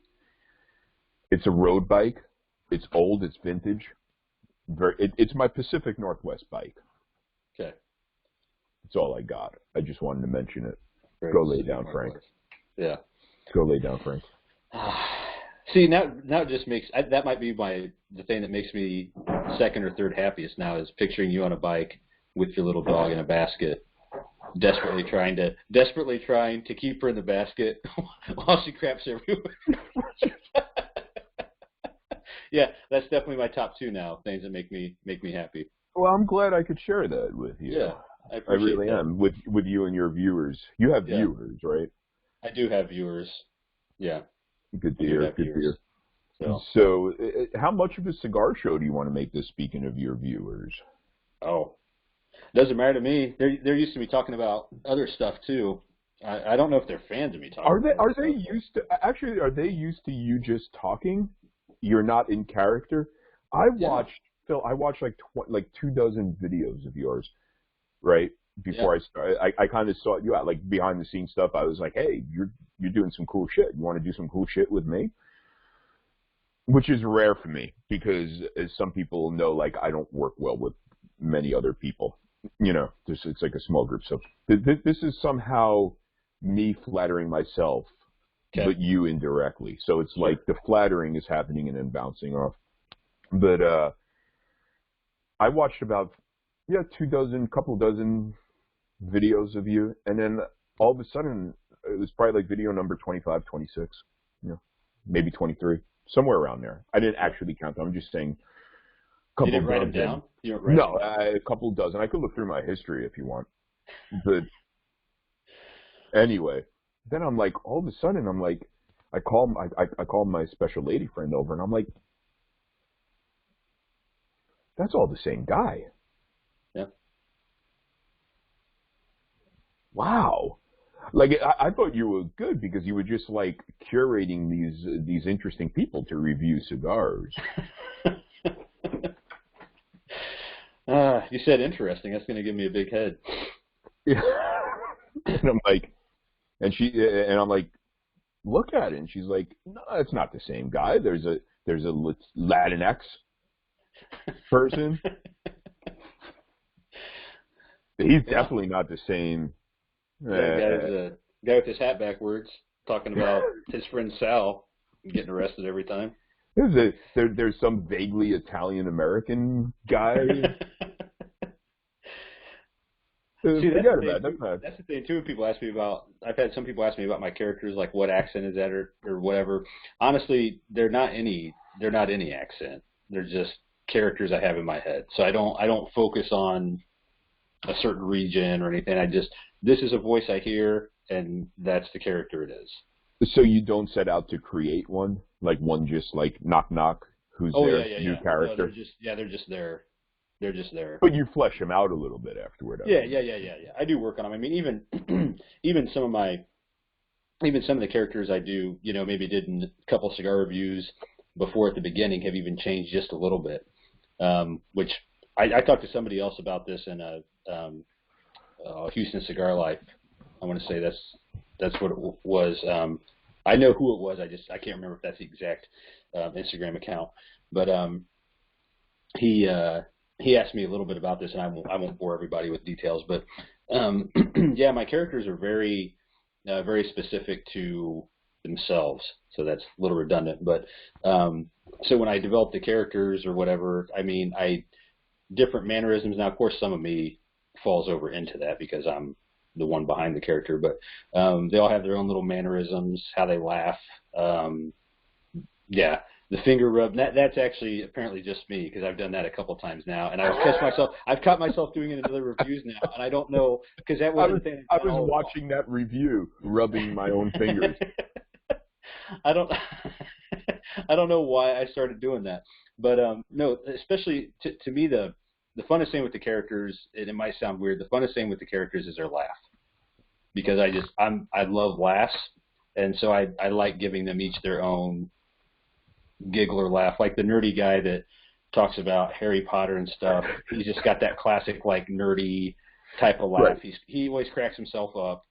It's a road bike It's old. It's vintage. It's my Pacific Northwest bike. Okay. That's all I got. I just wanted to mention it. Very Go lay down, Frank. Yeah. Go lay down, Frank. See, now it just makes that might be the thing that makes me second or third happiest now is picturing you on a bike with your little dog in a basket, desperately trying to keep her in the basket while she craps everywhere. Yeah, that's definitely my top two now. Things that make me happy. Well, I'm glad I could share that with you. Yeah, I really am with you and your viewers. You have viewers, right? I do have viewers. Yeah. Good to hear. Good to hear. So, how much of a cigar show do you want to make this? Speaking of your viewers. Oh, doesn't matter to me. They're used to me talking about other stuff too. I don't know if they're fans of me talking. Are they used to you just talking? You're not in character. Phil. I watched like 24 videos of yours, right? Before I started, I kind of saw you out like behind the scenes stuff. I was like, hey, you're doing some cool shit. You want to do some cool shit with me? Which is rare for me because, as some people know, like I don't work well with many other people. You know, it's like a small group. So this is somehow me flattering myself, but you indirectly. So it's like the flattering is happening and then bouncing off. But I watched about couple dozen videos of you, and then all of a sudden it was probably like video number 25, 26, maybe 23, somewhere around there. I didn't actually count them. I'm just saying. You didn't write them down? You didn't write them down? A couple dozen. I could look through my history if you want. But anyway, then I'm like, all of a sudden I'm like, I call my special lady friend over, and I'm like, that's all the same guy. Yeah. Wow. Like I thought you were good because you were just like curating these interesting people to review cigars. You said interesting. That's going to give me a big head. Yeah. And I'm like, look at it. And she's like, no, it's not the same guy. There's a Latinx person. He's definitely not the same. That guy with his hat backwards talking about his friend Sal getting arrested every time. There's some vaguely Italian American guy. See, that's the thing too. When people ask me about, I've had some people ask me about my characters, like what accent is that or whatever. Honestly, they're not any accent. They're just characters I have in my head. So I don't focus on a certain region or anything. This is a voice I hear, and that's the character it is. So you don't set out to create one, like one just like knock knock, who's new character. No, they're just there. They're just there. But you flesh them out a little bit afterward. Yeah. I do work on them. I mean, even some of the characters I do, maybe did in a couple cigar reviews before at the beginning have even changed just a little bit. Which I talked to somebody else about this in a Houston Cigar Life. I want to say that's what it was. I know who it was. I can't remember if that's the exact Instagram account. But he asked me a little bit about this, and I won't bore everybody with details. But yeah, my characters are very very specific to themselves. So that's a little redundant. But so when I develop the characters or whatever, I mean, different mannerisms. Now, of course, some of me falls over into that because I'm the one behind the character, but they all have their own little mannerisms, how they laugh. Yeah, the finger rub, that's actually apparently just me because I've done that a couple times now, and I've caught myself doing it in other reviews now, and I don't know because that was the thing. I was watching that review, rubbing my own fingers. I don't know why I started doing that, but no, especially to me the funnest thing with the characters, and it might sound weird, the funnest thing with the characters is their laugh, because I love laughs, and so I like giving them each their own giggler laugh, like the nerdy guy that talks about Harry Potter and stuff. He's just got that classic like nerdy type of laugh. Right. He always cracks himself up.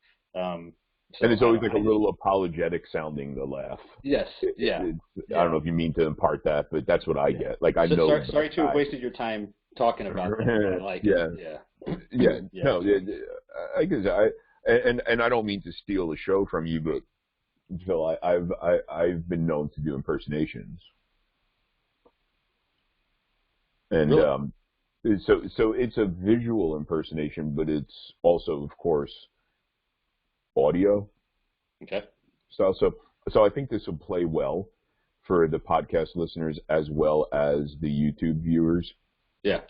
So and it's always like a little apologetic sounding, the laugh. Yes, yeah. I don't know if you mean to impart that, but that's what I get. Like, I so, know. Sorry to have wasted your time talking about that. I like it. Yeah. No, I guess and I don't mean to steal the show from you, but Phil, I've been known to do impersonations, and really? so it's a visual impersonation, but it's also, of course, audio. Okay. So I think this will play well for the podcast listeners as well as the YouTube viewers. Yeah.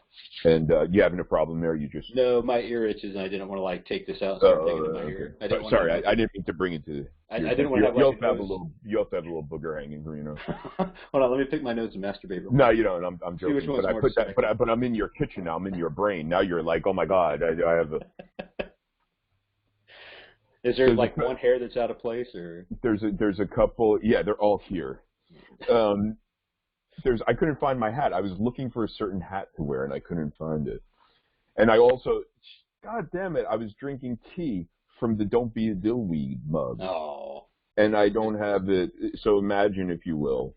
And you having a problem there? You just no, my ear itches, and I didn't want to like take this out and start digging in my ear. Sorry, I didn't mean to bring it to. I didn't want to have you also have a little booger hanging, you know. Hold on, let me pick my nose and masturbate. No, you don't. I'm joking. But I'm in your kitchen now. I'm in your brain now. You're like, oh my god, I have a. Is there like one hair that's out of place, or there's a couple? Yeah, they're all here. I couldn't find my hat. I was looking for a certain hat to wear, and I couldn't find it. And I also, god damn it, I was drinking tea from the Don't Be a Dillweed mug. Oh. And I don't have it. So imagine, if you will.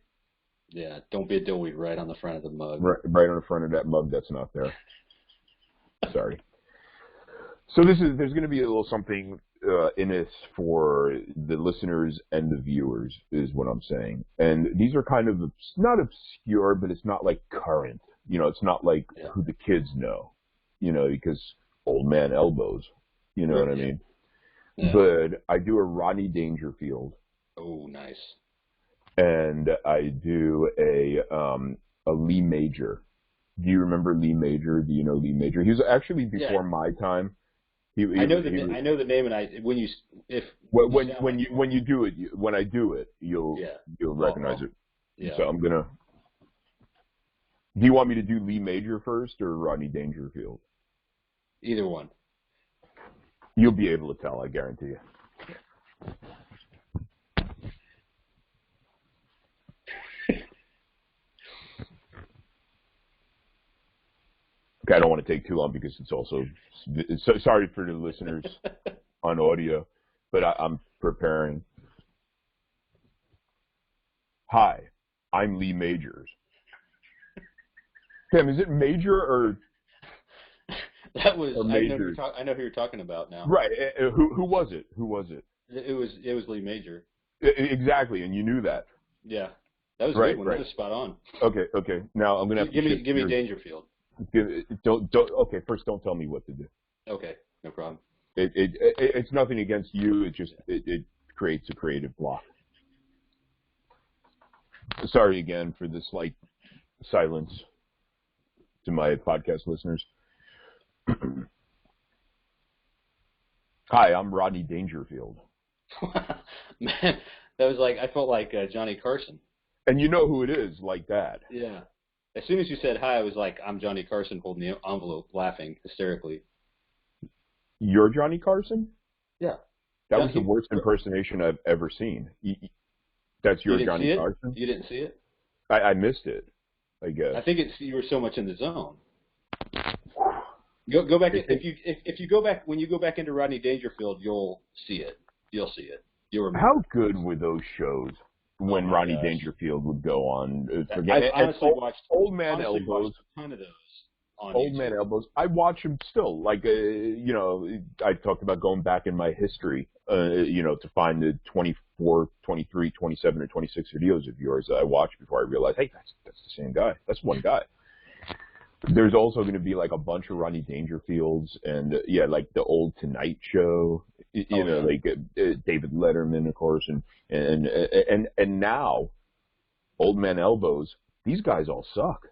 Yeah, Don't Be a Dillweed right on the front of the mug. Right on the front of that mug that's not there. Sorry. So there's going to be a little something in this for the listeners and the viewers, is what I'm saying. And these are kind of not obscure, but it's not like current. You know, it's not like who the kids know. You know, because Old Man Elbows. You know what I mean? Yeah. But I do a Rodney Dangerfield. Oh, nice. And I do a Lee Major. Do you remember Lee Major? Do you know Lee Major? He was actually before my time. I know the name, and when I do it, you'll recognize it. Yeah. So I'm gonna. Do you want me to do Lee Major first or Rodney Dangerfield? Either one. You'll be able to tell, I guarantee you. Okay, I don't want to take too long because it's also so sorry for the listeners on audio, but I'm preparing. Hi, I'm Lee Majors. Tim, is it Major or? That was I know who you're talking about now. Right. Who was it? Who was it? It was Lee Major. Exactly, and you knew that. Yeah, that was a good one. That was spot on. Okay. Now I'm gonna have give me Dangerfield. Okay, first don't tell me what to do. Okay, no problem. It's nothing against you. It creates a creative block. Sorry again for the slight silence to my podcast listeners. Hi, I'm Rodney Dangerfield. Man, that was like, I felt like Johnny Carson. And you know who it is, like that. Yeah. As soon as you said hi, I was like, I'm Johnny Carson holding the envelope, laughing hysterically. You're Johnny Carson? Yeah. That was the worst impersonation I've ever seen. That's your Johnny Carson? You didn't see it? I missed it, I guess. I think you were so much in the zone. Go back if you go back when you go back into Rodney Dangerfield, you'll see it. You'll see it. You'll remember. How good were those shows when Rodney Dangerfield would go on? I honestly watched Old Man Elbows. Watched a ton of those on Old YouTube. Man Elbows. I watch them still. Like you know, I talked about going back in my history. You know, to find the 24, 23, 27, or 26 videos of yours that I watched before I realized, hey, that's the same guy. That's one guy. There's also going to be like a bunch of Rodney Dangerfields and like the old Tonight Show, you know, like David Letterman, of course, and now Old Man Elbows. These guys all suck.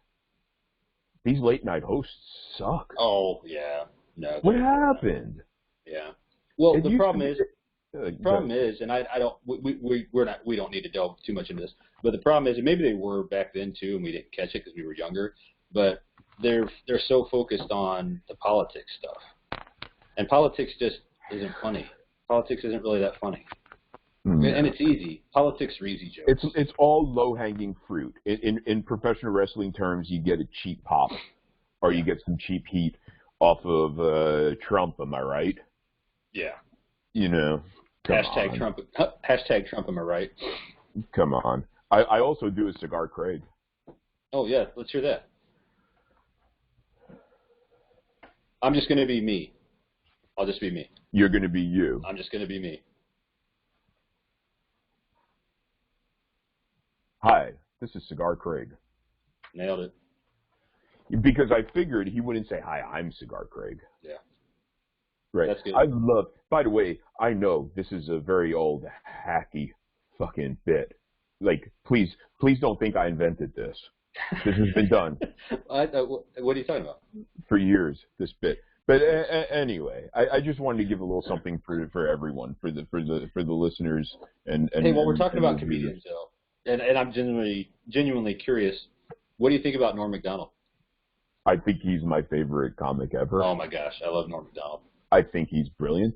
These late night hosts suck. Oh yeah, no. What happened? Yeah. Well, the problem is, and I don't, we don't need to delve too much into this, but the problem is, and maybe they were back then too, and we didn't catch it because we were younger, but they're so focused on the politics stuff, and politics just isn't funny. Politics isn't really that funny, and it's easy. Politics are easy jokes. It's all low hanging fruit. In professional wrestling terms, you get a cheap pop, or you get some cheap heat off of Trump. Am I right? Yeah. You know, Hashtag Trump. Hashtag Trump. Am I right? Come on. I also do a Cigar Craig. Oh yeah, let's hear that. I'm just gonna be me. I'll just be me. You're gonna be you. I'm just gonna be me. Hi, this is Cigar Craig. Nailed it. Because I figured he wouldn't say, hi, I'm Cigar Craig. Yeah. Right. That's good. I love, by the way, I know this is a very old, hacky fucking bit. Like, please don't think I invented this. This has been done. What are you talking about? For years, this bit. But anyway, I just wanted to give a little something for everyone, for the listeners. And hey, well, we're talking and about comedians, though. And I'm genuinely curious. What do you think about Norm Macdonald? I think he's my favorite comic ever. Oh my gosh, I love Norm Macdonald. I think he's brilliant.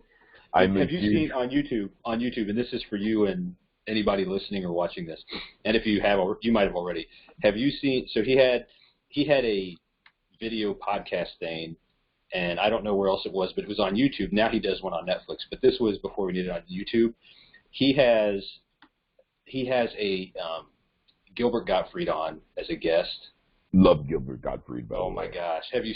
Have you seen on YouTube, and this is for you and anybody listening or watching this, and if you have, you might have already. Have you seen? So he had a video podcast thing, and I don't know where else it was, but it was on YouTube. Now he does one on Netflix, but this was before we did it on YouTube. He has a Gilbert Gottfried on as a guest. Love Gilbert Gottfried. Oh my gosh, have you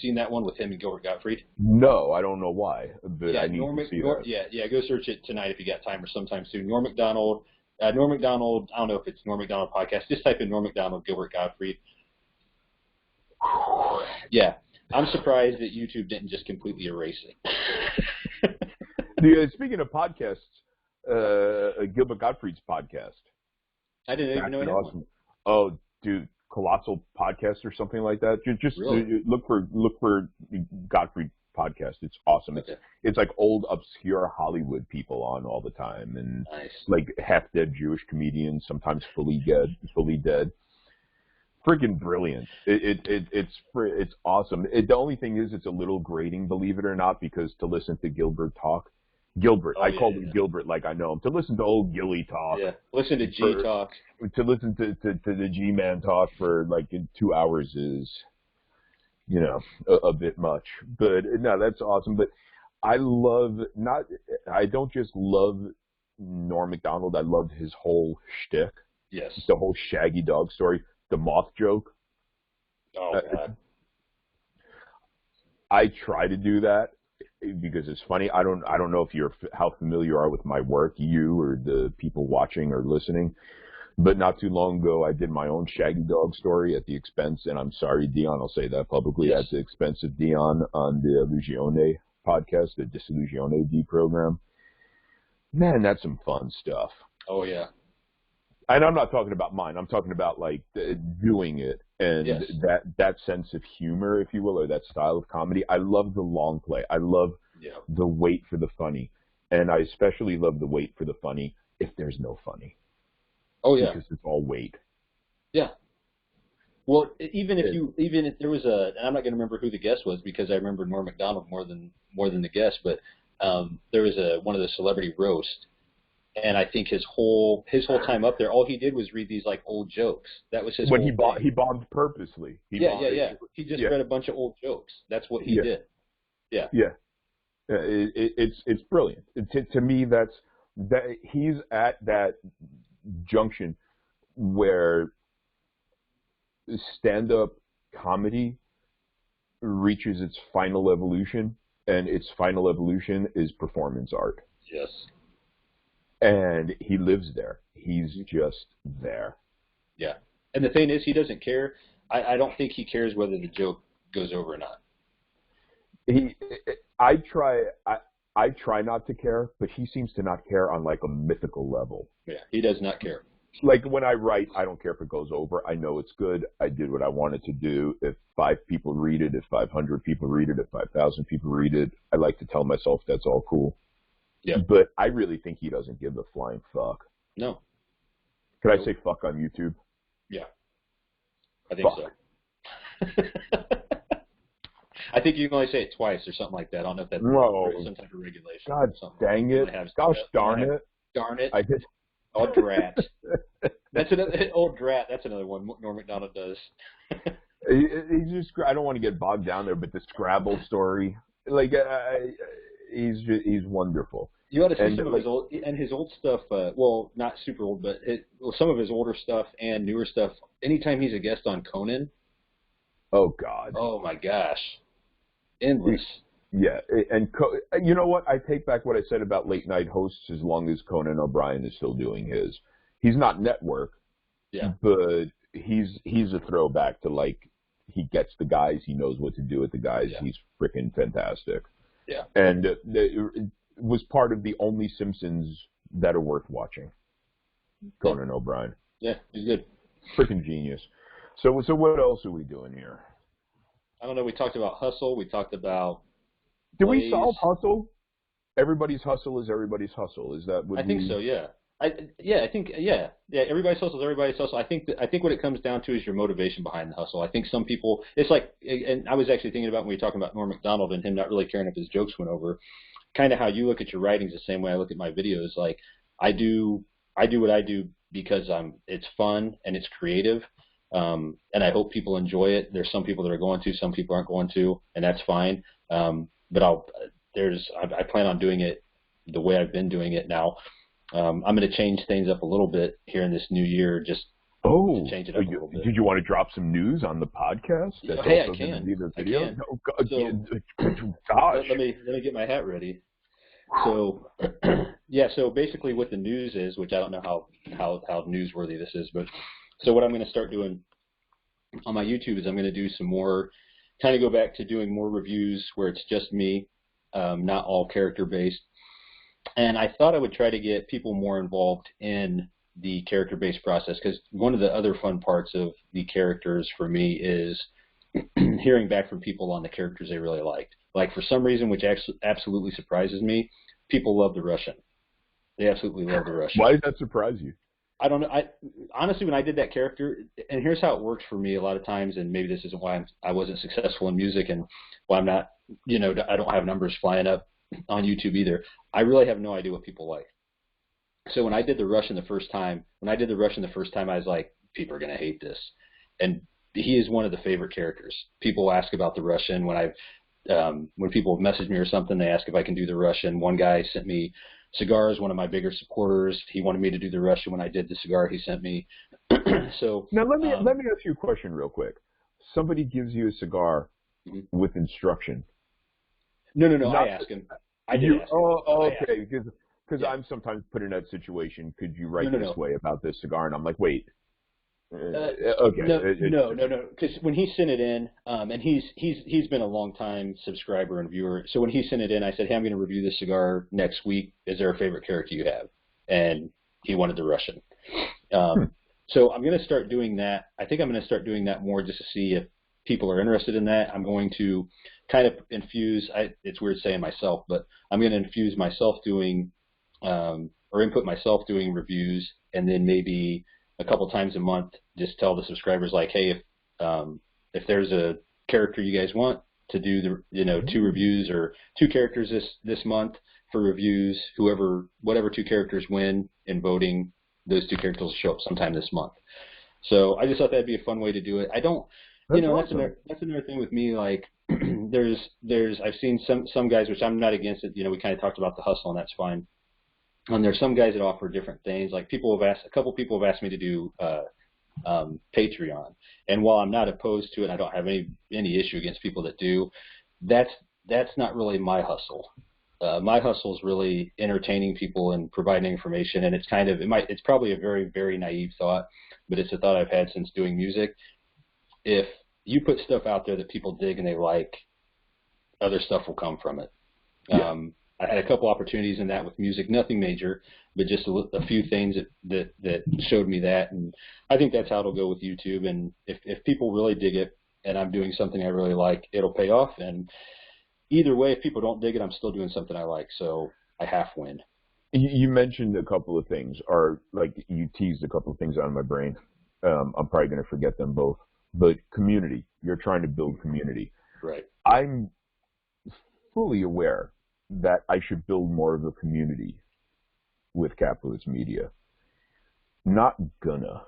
seen that one with him and Gilbert Gottfried? No, I don't know why, but I need to see that. Yeah, go search it tonight if you got time or sometime soon. Norm Macdonald. I don't know if it's Norm Macdonald podcast. Just type in Norm Macdonald, Gilbert Gottfried. Yeah, I'm surprised that YouTube didn't just completely erase it. Speaking of podcasts, Gilbert Gottfried's podcast. I didn't even know he had awesome. one. Oh, dude, Colossal Podcast or something like that. Just really? look for Gottfried podcast. It's awesome. Okay. It's like old obscure Hollywood people on all the time, and nice. Like half dead Jewish comedians, sometimes fully dead. Freaking brilliant! It's awesome. The only thing is, it's a little grating, believe it or not, because to listen to Gilbert talk. I call him Gilbert like I know him. To listen to old Gilly talk. Yeah, listen to G talk. To listen to the G-Man talk for like 2 hours is, a bit much. But no, that's awesome. But I don't just love Norm Macdonald. I loved his whole shtick. Yes. The whole Shaggy Dog story. The moth joke. Oh, God. I try to do that because it's funny. I don't know how familiar you are with my work, you or the people watching or listening, but not too long ago I did my own Shaggy Dog story at the expense, and I'm sorry, Dion, I'll say that publicly, yes. At the expense of Dion on the Illusione podcast, the Disillusione D program. Man, that's some fun stuff. Oh, yeah. And I'm not talking about mine. I'm talking about like doing it and yes. that sense of humor, if you will, or that style of comedy. I love the long play. I love the wait for the funny, and I especially love the wait for the funny if there's no funny. Oh yeah, because it's all wait. Yeah. Well, even if there was and I'm not going to remember who the guest was because I remember Norm Macdonald more than the guest, but there was one of the celebrity roast. And I think his whole time up there, all he did was read these like old jokes. That was his. When he bombed purposely. He just read a bunch of old jokes. That's what he did. Yeah. Yeah. It's brilliant. To me, that he's at that junction where stand-up comedy reaches its final evolution, and its final evolution is performance art. Yes. And he lives there. He's just there. Yeah. And the thing is, he doesn't care. I don't think he cares whether the joke goes over or not. I try not to care, but he seems to not care on like a mythical level. Yeah, he does not care. Like when I write, I don't care if it goes over. I know it's good. I did what I wanted to do. If 5 people read it, if 500 people read it, if 5,000 people read it, I like to tell myself that's all cool. Yeah. But I really think he doesn't give a flying fuck. No. Could I say fuck on YouTube? Yeah. I think so. I think you can only say it twice or something like that. I don't know if that's some type of regulation. God dang it. Gosh darn it. Darn it. I did. Old drat. That's another old drat. That's another one Norm Macdonald does. He's just. I don't want to get bogged down there, but the Scrabble story, like, he's wonderful. You ought to see And some of his old stuff. Well, not super old, but some of his older stuff and newer stuff. Anytime he's a guest on Conan, oh God, oh my gosh, endless. Yeah, and you know what? I take back what I said about late night hosts. As long as Conan O'Brien is still doing his, he's not network, Yeah, but he's a throwback to like he gets the guys, he knows what to do with the guys. Yeah. He's freaking fantastic. Yeah, And it was part of the only Simpsons that are worth watching. Conan O'Brien. yeah, he's good. Freaking genius. So what else are we doing here? I don't know. We talked about hustle. We talked about. Did we solve hustle? Everybody's hustle is everybody's hustle. Is that what I think so. Yeah. I think everybody's hustle is everybody's hustle. I think what it comes down to is your motivation behind the hustle. I think some people, it's like, and I was actually thinking about when we were talking about Norm Macdonald and him not really caring if his jokes went over, kind of how you look at your writings the same way I look at my videos. Like I do what I do because it's fun and it's creative, and I hope people enjoy it. There's some people that are going to, some people aren't going to, and that's fine. But I plan on doing it the way I've been doing it now. I'm going to change things up a little bit here in this new year, just to change it up a little bit. Did you want to drop some news on the podcast? Hey, I can. Oh, God, so, gosh. Let me get my hat ready. So, yeah. So basically, what the news is, which I don't know how newsworthy this is, but so what I'm going to start doing on my YouTube is I'm going to do some more, kind of go back to doing more reviews where it's just me, not all character based. And I thought I would try to get people more involved in the character-based process, because one of the other fun parts of the characters for me is hearing back from people on the characters they really liked. Like for some reason, which absolutely surprises me, people love the Russian. They absolutely love the Russian. Why does that surprise you? I don't know. Honestly, when I did that character, and here's how it works for me a lot of times, and maybe this isn't why I wasn't successful in music and why I'm not, I don't have numbers flying up on YouTube either. I really have no idea what people like. So when I did the Russian the first time, I was like, people are going to hate this. And he is one of the favorite characters. People ask about the Russian when people message me or something, they ask if I can do the Russian. One guy sent me Cigars, one of my bigger supporters. He wanted me to do the Russian when I did the cigar he sent me. So now let me ask you a question real quick. Somebody gives you a cigar with instruction. No. I ask him. I did ask him. Oh, okay. Because I'm sometimes put in that situation. Could you write this way about this cigar? And I'm like, wait. Okay. No. Because when he sent it in, and he's been a long time subscriber and viewer. So when he sent it in, I said, hey, I'm going to review this cigar next week. Is there a favorite character you have? And he wanted the Russian. So I'm going to start doing that. I think I'm going to start doing that more just to see if people are interested in that. I'm going to kind of infuse, it's weird saying myself, but I'm going to infuse myself doing, or input myself doing reviews, and then maybe a couple times a month just tell the subscribers like, hey, if there's a character you guys want to do the 2 reviews or 2 characters this month for reviews, whatever 2 characters win in voting, those 2 characters will show up sometime this month. So I just thought that'd be a fun way to do it. I don't, awesome. That's another thing with me. Like I've seen some guys, which I'm not against it. We kind of talked about the hustle, and that's fine. And there's some guys that offer different things. Like a couple people have asked me to do Patreon, and while I'm not opposed to it, I don't have any issue against people that do. That's not really my hustle. My hustle is really entertaining people and providing information, and it's probably a very, very naive thought, but it's a thought I've had since doing music. If you put stuff out there that people dig and they like, other stuff will come from it. Yeah. I had a couple opportunities in that with music, nothing major, but just a few things that showed me that, and I think that's how it'll go with YouTube. And if people really dig it and I'm doing something I really like, it'll pay off. And either way, if people don't dig it, I'm still doing something I like, so I half win. You mentioned a couple of things, or like you teased a couple of things out of my brain. I'm probably going to forget them both. But community, you're trying to build community. Right. I'm fully aware that I should build more of a community with Kaplowitz Media. Not gonna.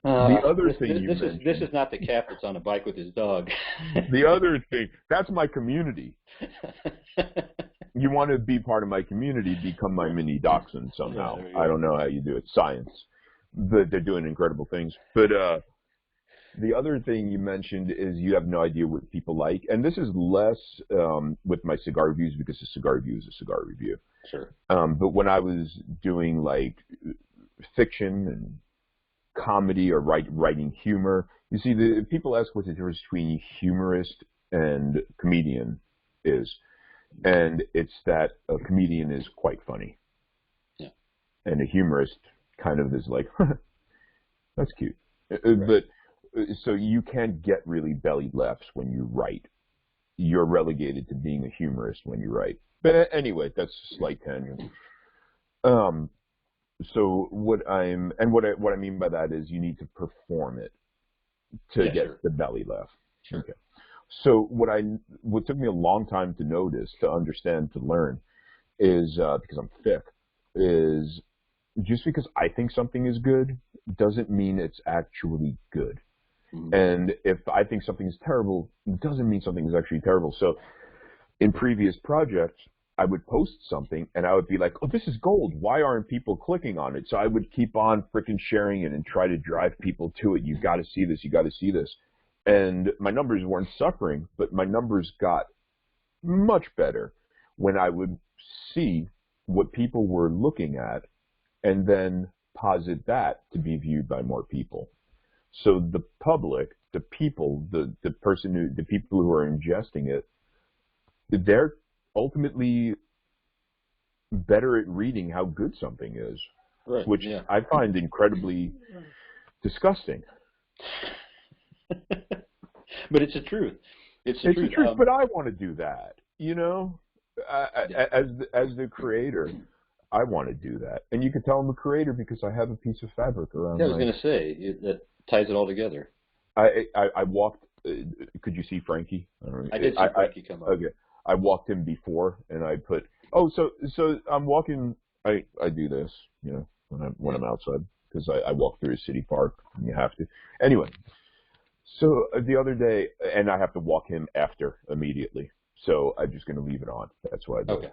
The other thing you this mentioned. this is not the Kap that's on a bike with his dog. The other thing, that's my community. You want to be part of my community, become my mini dachshund somehow. Yeah, I don't know how you do it. Science. But they're doing incredible things. But the other thing you mentioned is you have no idea what people like. And this is less with my cigar reviews because a cigar review is a cigar review. Sure. But when I was doing like fiction and comedy or writing humor, you see, the people ask what the difference between humorist and comedian is. And it's that a comedian is quite funny. Yeah. And a humorist kind of is like, that's cute. Right. But so you can't get really belly laughs when you write. You're relegated to being a humorist when you write. But anyway, that's a slight tangent. So what I mean by that is you need to perform it to get the belly laugh. Sure. Okay. So what took me a long time to notice, to understand, to learn is because I'm thick, is just because I think something is good doesn't mean it's actually good. Mm-hmm. And if I think something is terrible, it doesn't mean something is actually terrible. So in previous projects, I would post something and I would be like, oh, this is gold. Why aren't people clicking on it? So I would keep on freaking sharing it and try to drive people to it. You got to see this. You got to see this. And my numbers weren't suffering, but my numbers got much better when I would see what people were looking at and then posit that to be viewed by more people. So the public, the people, the people who are ingesting it, they're ultimately better at reading how good something is, right, which I find incredibly disgusting. But it's the truth. It's the truth. But I want to do that, you know, as the creator. I want to do that, and you can tell I'm a creator because I have a piece of fabric around. I was going to say that ties it all together. I walked. Could you see Frankie? I did see Frankie come up. Okay, I walked him before, and I put. Oh, so I'm walking. I do this, you know, when I'm outside because I walk through a city park, and you have to. Anyway, so the other day, and I have to walk him after immediately. So I'm just going to leave it on. That's why the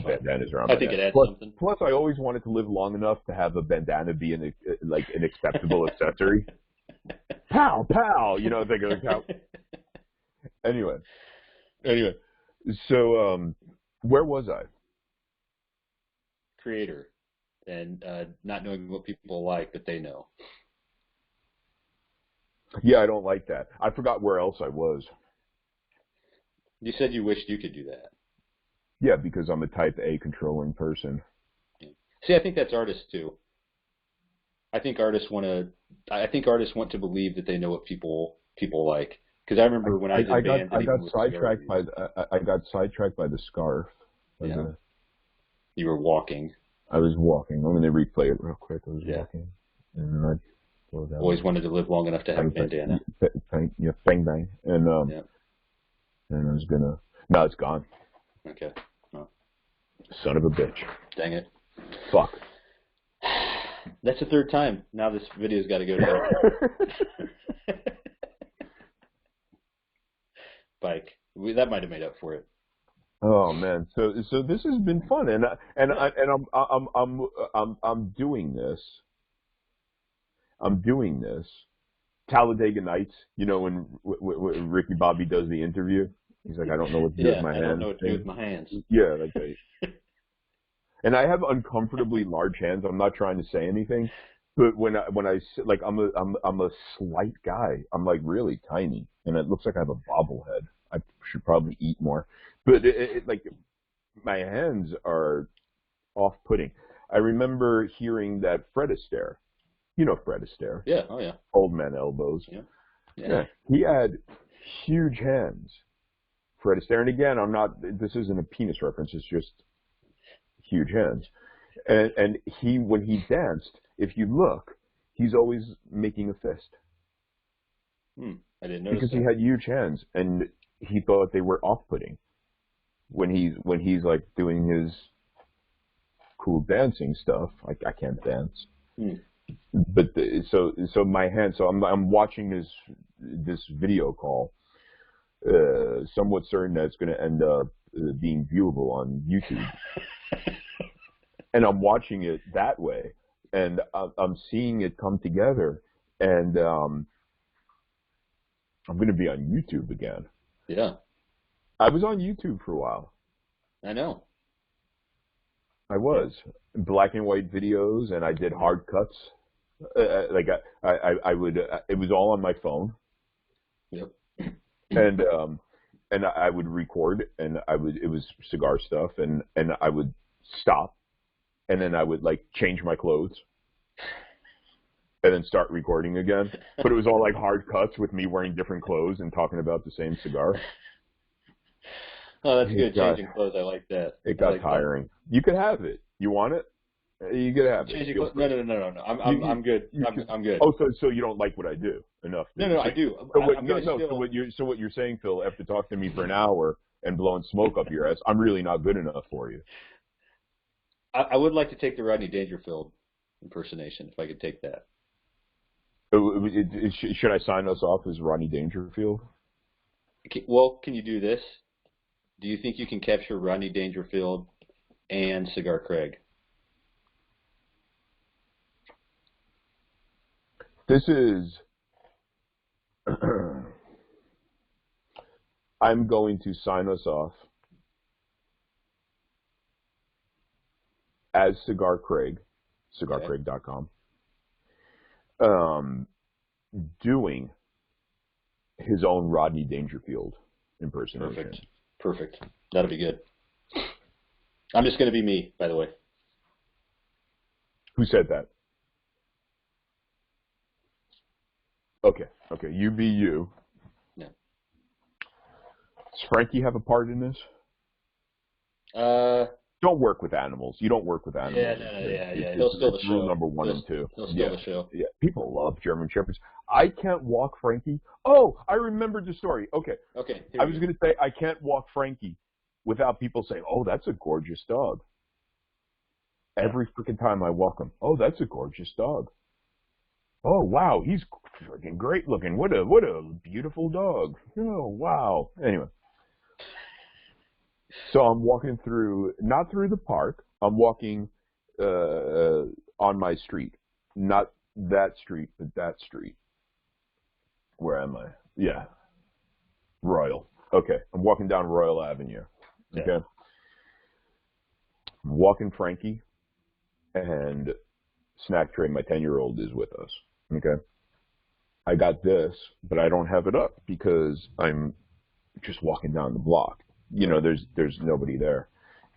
bandana's around. I think it adds something. Plus, I always wanted to live long enough to have a bandana be an acceptable accessory. Pow, pow, you know, think of the cow. Anyway, so where was I? Creator, and not knowing what people like that they know. Yeah, I don't like that. I forgot where else I was. You said you wished you could do that. Yeah, because I'm a type A controlling person. See, I think that's artists too. I think artists want to believe that they know what people like. Because I remember when I got sidetracked by the scarf. Yeah. You were walking. I was walking. I'm going to replay it real quick. I was walking, and then I always wanted to live long enough to have a bandana. Yeah, bang bang, and and I was gonna. No, it's gone. Okay. Well. Son of a bitch. Dang it. Fuck. That's the third time. Now this video's got to go down. Bike. That might have made up for it. Oh man. So this has been fun, and I'm doing this. I'm doing this. Talladega Nights, you know, when Ricky Bobby does the interview, he's like, I don't know what to do with my hands. I don't know what to do with my hands. Yeah, that's right. And I have uncomfortably large hands. I'm not trying to say anything, but when I like, I'm a slight guy. I'm like really tiny, and it looks like I have a bobblehead. I should probably eat more, but like my hands are off-putting. I remember hearing that Fred Astaire. You know Fred Astaire. Yeah, oh yeah. Old man elbows. Yeah. He had huge hands. Fred Astaire. And again, this isn't a penis reference, it's just huge hands. And he, when he danced, if you look, he's always making a fist. I didn't notice because he had huge hands, and he thought they were off-putting when he's like doing his cool dancing stuff. I can't dance. But so my hand. So I'm watching this video call. Somewhat certain that it's going to end up being viewable on YouTube. And I'm watching it that way, and I'm seeing it come together, and I'm going to be on YouTube again. Yeah. I was on YouTube for a while. I know. I was. Black and white videos, and I did hard cuts. Like I would, it was all on my phone. Yep. And I would record, and it was cigar stuff, and I would stop, and then I would like change my clothes, and then start recording again. But it was all like hard cuts with me wearing different clothes and talking about the same cigar. Oh, that's good. Changing clothes, I like that. It got tiring. That. You could have it. You want it? You could have it. No. I'm good. I'm good. Oh, so you don't like what I do enough? No, I do. So what you're saying, Phil, after talking to me for an hour and blowing smoke up your ass, I'm really not good enough for you. I would like to take the Rodney Dangerfield impersonation if I could take that. Should I sign us off as Rodney Dangerfield? Well, can you do this? Do you think you can capture Rodney Dangerfield and Cigar Craig? This is, I'm going to sign us off as Cigar Craig, cigarcraig.com, doing his own Rodney Dangerfield impersonation. Perfect. That'll be good. I'm just going to be me, by the way. Who said that? Okay. You be you. Yeah. Does Frankie have a part in this? Don't work with animals. You don't work with animals. Yeah. He'll steal the show. Rule number 1 and 2. He'll steal the show. Yeah. People love German Shepherds. I can't walk Frankie. Oh, I remembered the story. Okay. I was going to say I can't walk Frankie without people saying, "Oh, that's a gorgeous dog." Every freaking time I walk him, "Oh, that's a gorgeous dog." "Oh, wow, he's freaking great looking. What a beautiful dog." Oh, wow. Anyway. So I'm walking not through the park. I'm walking on my street. Not that street, but that street. Where am I? Yeah. Royal. Okay. I'm walking down Royal Avenue. Okay. Yeah. I'm walking Frankie, and Snack Tray, my 10-year-old, is with us. Okay. I got this, but I don't have it up because I'm just walking down the block. You know, there's nobody there,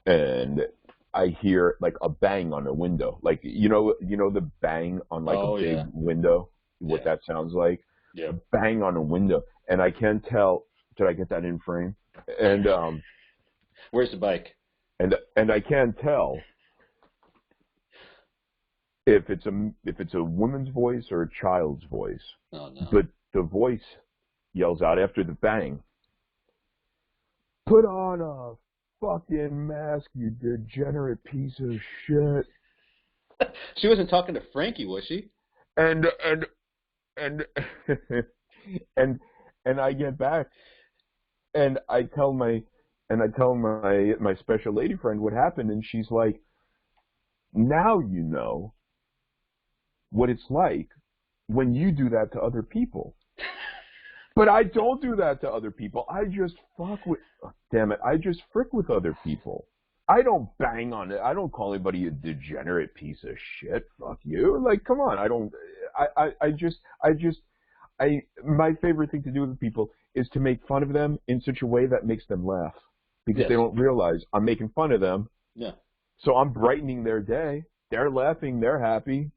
and I hear like a bang on a window, like you know the bang on like a big window, what that sounds like. Yeah. A bang on a window, and I can't tell. Did I get that in frame? And where's the bike? And I can't tell if it's a woman's voice or a child's voice. Oh no! But the voice yells out after the bang. "Put on a fucking mask, you degenerate piece of shit." She wasn't talking to Frankie, was she? And I get back, and I tell my special lady friend what happened, and she's like, "Now you know what it's like when you do that to other people." But I don't do that to other people. I just I just frick with other people. I don't bang on it. I don't call anybody a degenerate piece of shit. Fuck you. Like, come on. My favorite thing to do with people is to make fun of them in such a way that makes them laugh. Because they don't realize I'm making fun of them. Yeah. So I'm brightening their day. They're laughing. They're happy.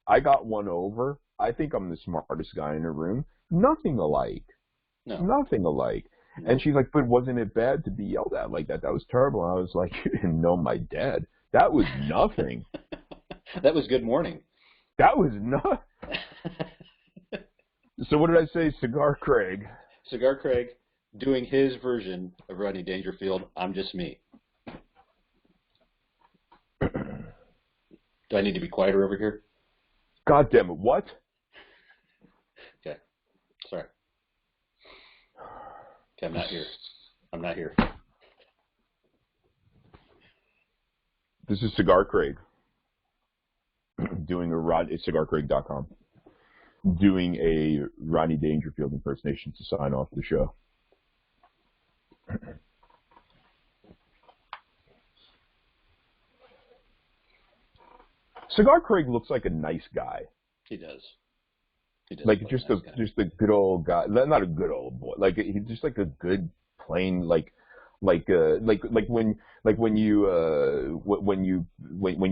I got one over. I think I'm the smartest guy in the room. Nothing alike. No. Nothing alike. No. And she's like, "But wasn't it bad to be yelled at like that? That was terrible." And I was like, "You didn't know my dad. That was nothing." That was good morning. That was not. So what did I say? Cigar Craig. Cigar Craig doing his version of Rodney Dangerfield. I'm just me. Do I need to be quieter over here? God damn it! What? Okay. Sorry. Okay, I'm not here. I'm not here. This is Cigar Craig doing cigarcraig.com doing a Rodney Dangerfield impersonation to sign off the show. Cigar Craig looks like a nice guy. He does. He does. Like just a good old guy. Not a good old boy. Like he's just like a good plain like when you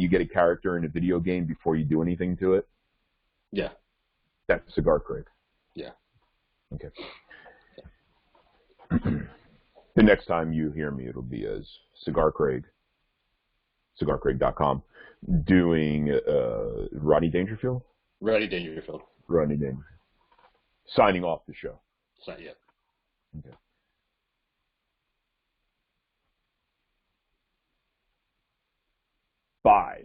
get a character in a video game before you do anything to it. Yeah. That's Cigar Craig. Yeah. Okay. The next time you hear me, it'll be as Cigar Craig, cigarcraig.com, doing Rodney Dangerfield. Rodney Dangerfield. Rodney Dangerfield. Signing off the show. It's not yet. Okay. Bye.